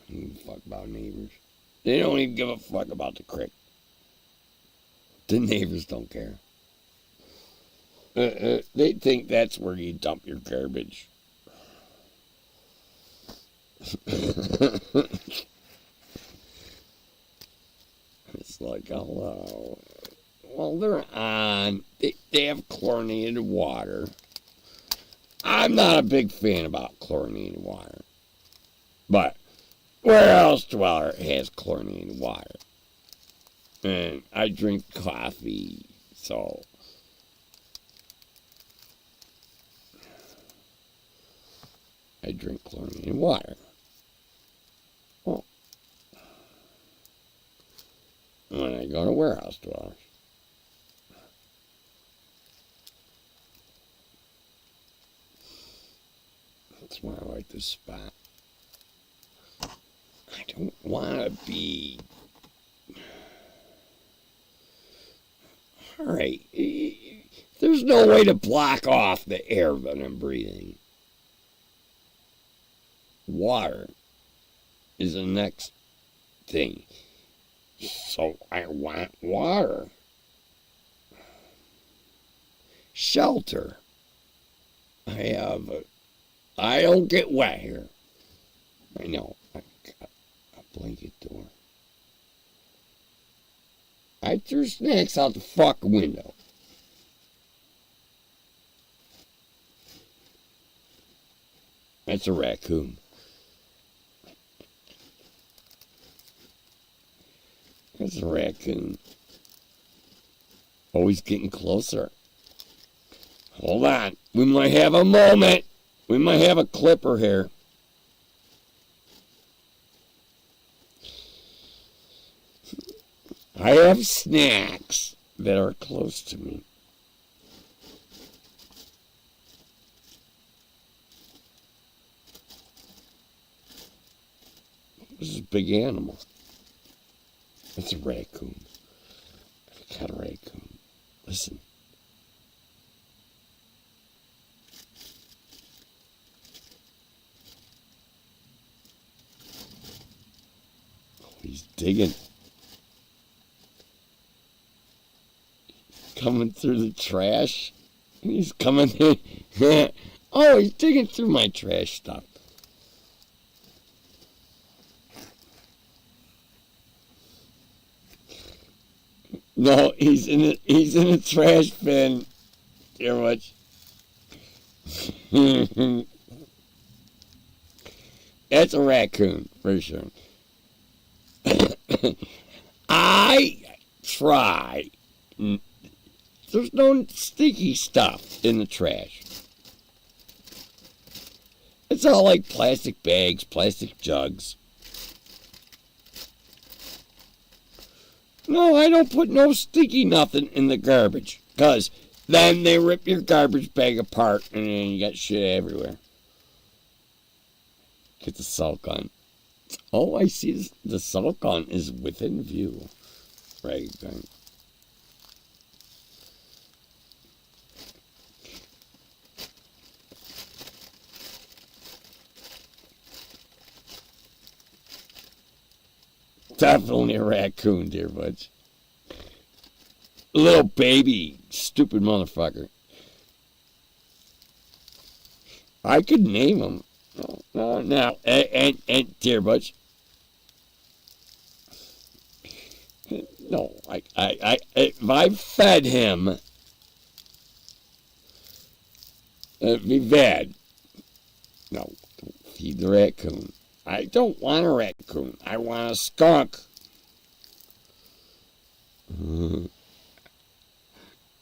I don't give a fuck about neighbors. They don't even give a fuck about the creek. The neighbors don't care. They think that's where you dump your garbage. It's like, hello. Well, they're on. They have chlorinated water. I'm not a big fan about chlorinated water. But where else dweller has chlorinated water? And I drink coffee, so I drink chlorinated water. Well, when I go to warehouse dwellers. That's why I like this spot. I don't want to be... Alright, there's no way to block off the air that I'm breathing. Water is the next thing. So I want water. Shelter. I don't get wet here. I know. I got a blanket door. I threw snacks out the fucking window. That's a raccoon. That's a raccoon. Always getting closer. Hold on. We might have a moment. We might have a clipper here. I have snacks that are close to me. This is a big animal. It's a raccoon. I got a raccoon. Listen. Oh, he's digging. Coming through the trash. He's coming through. Oh, he's digging through my trash stuff. No, he's in the trash bin. Deerbutch. That's a raccoon for sure. I try. There's no sticky stuff in the trash. It's all like plastic bags, plastic jugs. No, I don't put no sticky nothing in the garbage. Because then they rip your garbage bag apart and then you got shit everywhere. Get the salt gun. Oh, I see this. The salt gun is within view. Right. Definitely a raccoon, Deerbutch. Little baby, stupid motherfucker. I could name him. No, and Deerbutch. No, if I fed him, it'd be bad. No, don't feed the raccoon. I don't want a raccoon. I want a skunk. And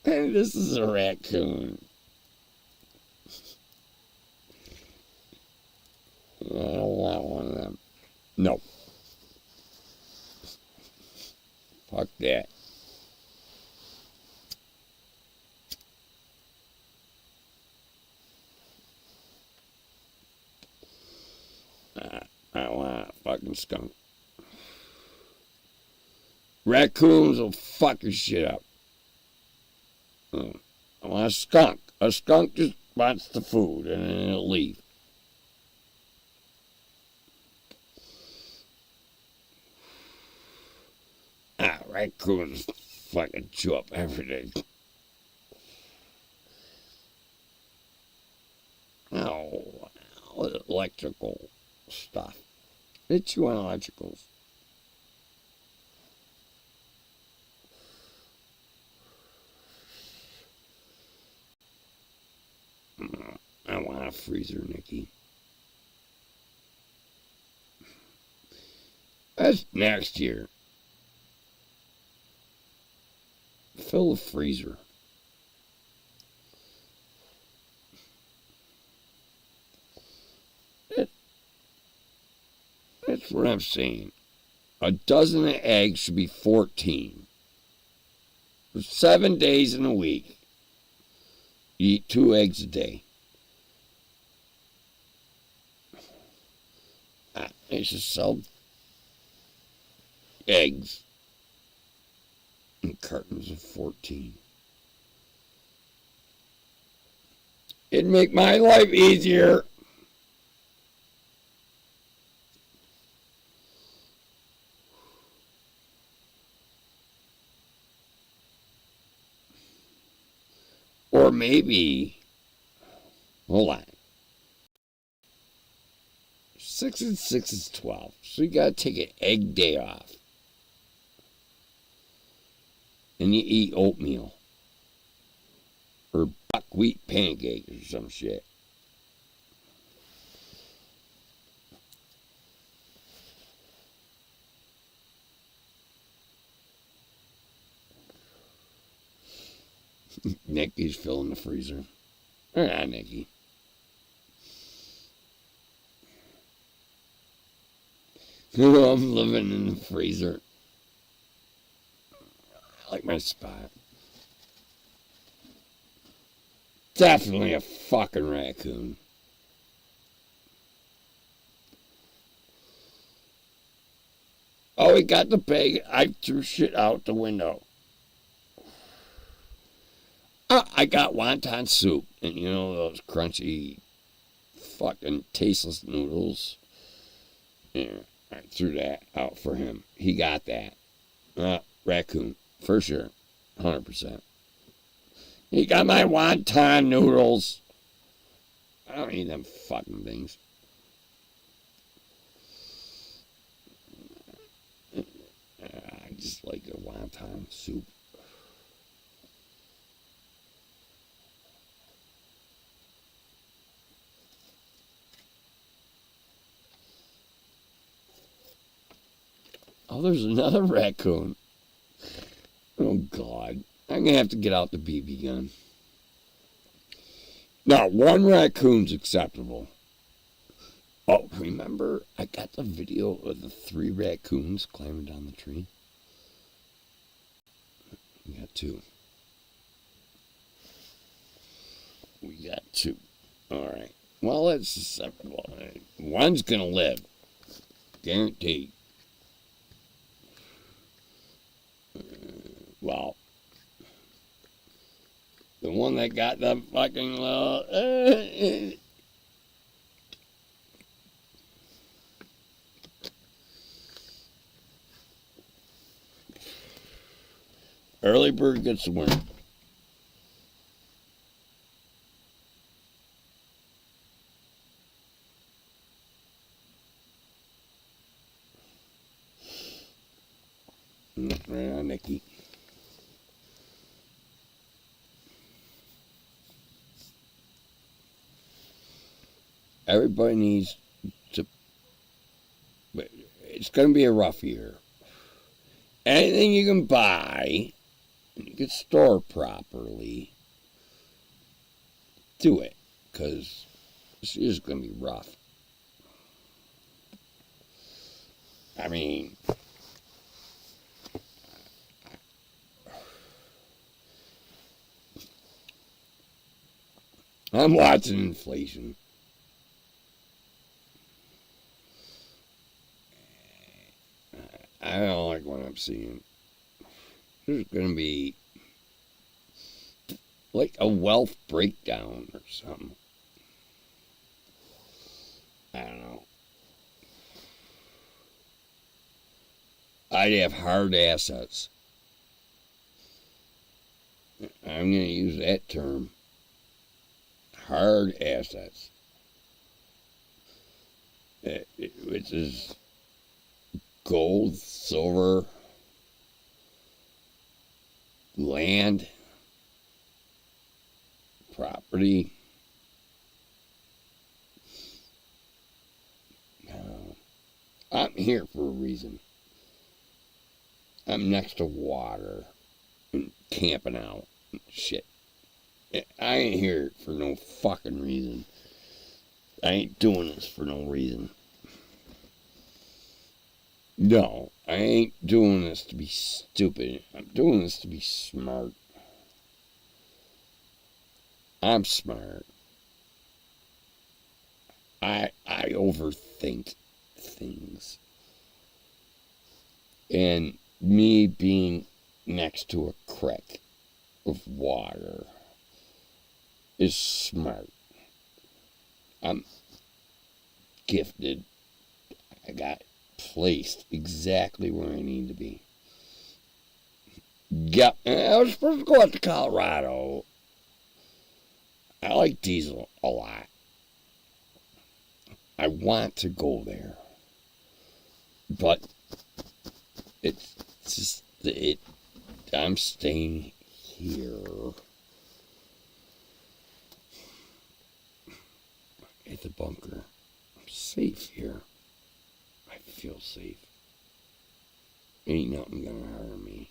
this is a raccoon. I don't want one of them. No. Fuck that. I don't want a fucking skunk. Raccoons will fuck your shit up. I want a skunk. A skunk just wants the food and then it'll leave. Raccoons fucking chew up everything. Oh, electrical stuff. They chew on electricals. I want a freezer, Nikki. That's next year. Fill the freezer. That's what I'm saying. A dozen of eggs should be 14. For 7 days in a week, you eat 2 eggs a day. They should sell eggs in cartons of 14. It'd make my life easier. Or maybe, hold on. 6 and 6 is 12. So you gotta take an egg day off. And you eat oatmeal. Or buckwheat pancakes or some shit. Nikki's filling the freezer. Alright, Nikki. I'm living in the freezer. I like my spot. Definitely a fucking raccoon. Oh, he got the bag. I threw shit out the window. I got wonton soup. And you know those crunchy, fucking tasteless noodles? Yeah, I threw that out for him. He got that. Raccoon. For sure. 100%. He got my wonton noodles. I don't eat them fucking things. I just like the wonton soup. Oh, there's another raccoon. Oh, God. I'm going to have to get out the BB gun. Now, one raccoon's acceptable. Oh, remember, I got the video of the 3 raccoons climbing down the tree? We got 2. We got 2. All right. Well, that's acceptable. One's going to live. Guaranteed. Well, the one that got the fucking early bird gets the worm. Right on, Mickey. Everybody needs to. It's going to be a rough year. Anything you can buy, and you can store properly, do it. Because this year's going to be rough. I mean, I'm watching inflation. I don't like what I'm seeing. There's going to be like a wealth breakdown or something. I don't know. I'd have hard assets. I'm going to use that term. Hard assets. Which is gold, silver, land, property. I'm here for a reason. I'm next to water and camping out and shit. I ain't here for no fucking reason. I ain't doing this for no reason. No, I ain't doing this to be stupid. I'm doing this to be smart. I'm smart. I overthink things. And me being next to a creek of water is smart. I'm gifted. I got placed exactly where I need to be. Yep, I was supposed to go out to Colorado. I like diesel a lot. I want to go there. But it's just, I'm staying here. At the bunker. I'm safe here. I feel safe. Ain't nothing gonna harm me.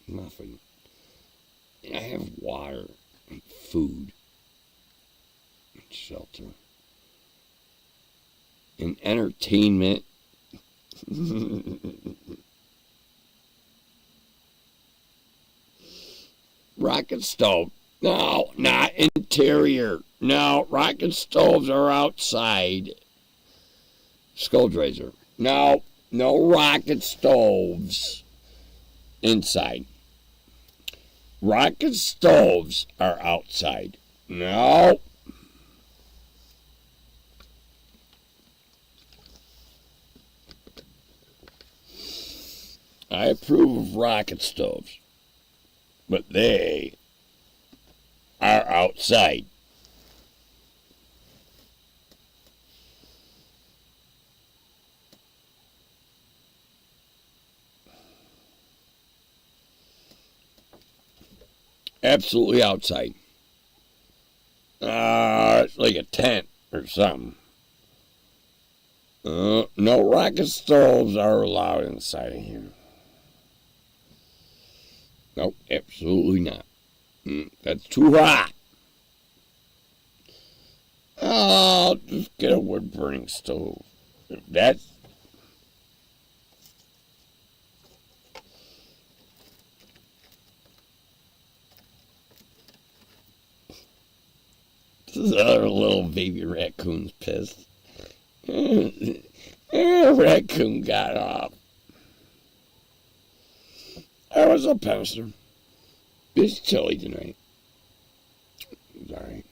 Nothing. And I have water and food and shelter and entertainment. Rocket stove. No, not interior. No, rocket stoves are outside. Skull Drazer. No, no rocket stoves inside. Rocket stoves are outside. No. I approve of rocket stoves, but they are outside. Absolutely outside. It's like a tent or something. No rocket stoves are allowed inside of here. Nope, absolutely not. That's too hot. Oh, just get a wood burning stove. That's this other little baby raccoon's pissed. Raccoon got off. I was a pastor. It's chilly tonight. It's alright.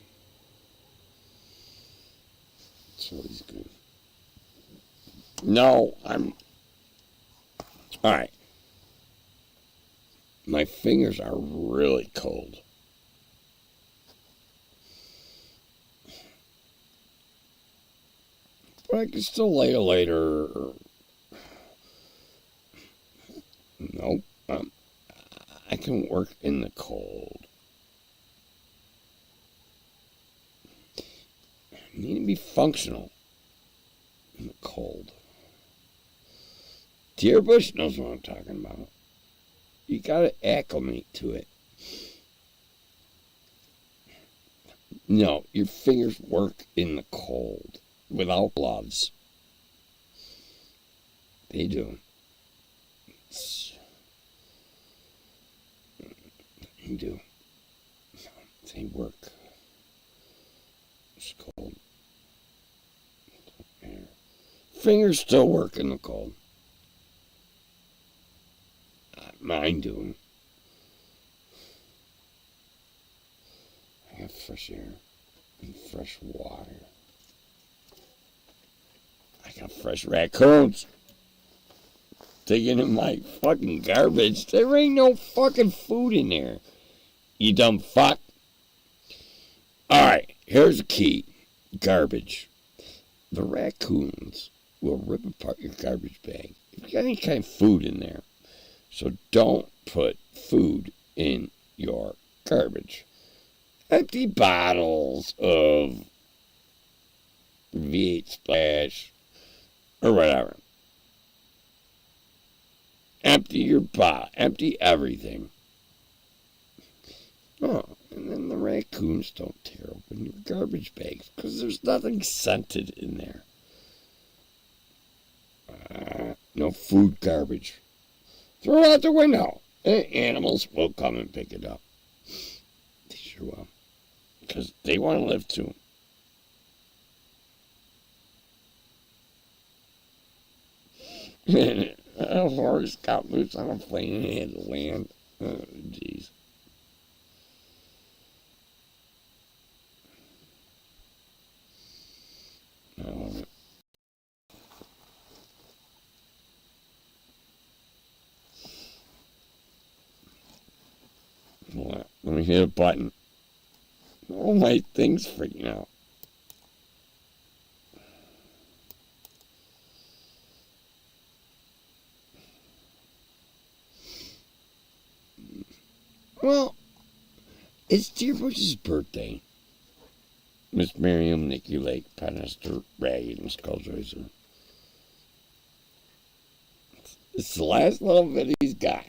Chilly's good. No, I'm... Alright. My fingers are really cold. But I can still lay a later. Nope. I can work in the cold. I need to be functional in the cold. Deerbutch knows what I'm talking about. You gotta acclimate to it. No, your fingers work in the cold without gloves. They do. They do. They work. It's cold. Fingers still work in the cold. Mine do. I got fresh air and fresh water. I got fresh raccoons digging in my fucking garbage. There ain't no fucking food in there, you dumb fuck. Alright, here's the key. Garbage. The raccoons will rip apart your garbage bag if you got any kind of food in there. So don't put food in your garbage. Empty bottles of V8 Splash or whatever. Empty your bottle. Empty everything. Oh, and then the raccoons don't tear open your garbage bags because there's nothing scented in there. No food garbage. Throw it out the window. Animals will come and pick it up. They sure will. Because they want to live too. A horse got loose on a plane and had to land. Oh, jeez. I love it. Let me hit a button. Oh, my thing's freaking out. Well, it's Deerbutch's birthday. Miss Miriam, Nikki Lake, Penister, Ragged, and Skullraiser. It's the last little bit he's got.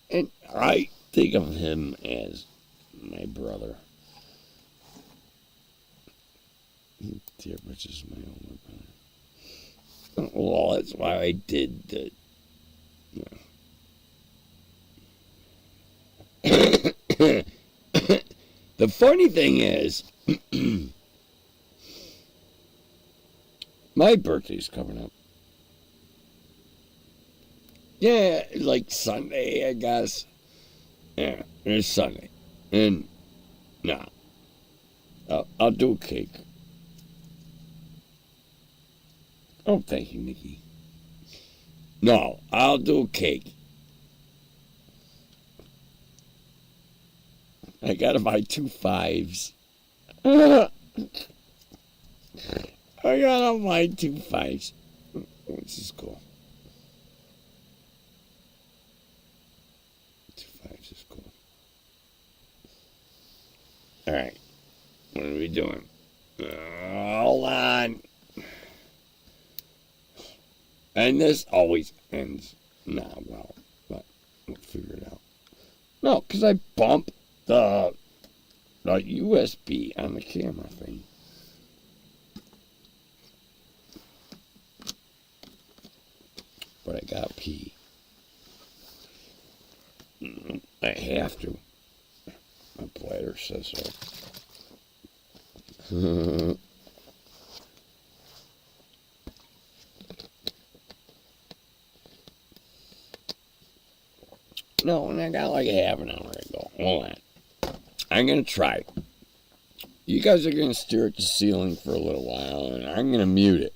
And I think of him as my brother. Deerbutch is my older brother. Well, that's why I did the... The funny thing is, My birthday's coming up. Yeah, like Sunday, I guess. Yeah, it's Sunday. And, nah. I'll do a cake. Oh, thank you, Nikki. No, I'll do a cake. I gotta buy 2 5s. I gotta buy 2 5s. This is cool. 2 5s is cool. Alright. What are we doing? Hold on. And this always ends. Nah, well, but we'll figure it out. No, because I bumped the USB on the camera thing. But I gotta pee. I have to. My bladder says so. No, and I got like half an hour to go. Hold on. I'm going to try. You guys are going to stare at the ceiling for a little while, and I'm going to mute it.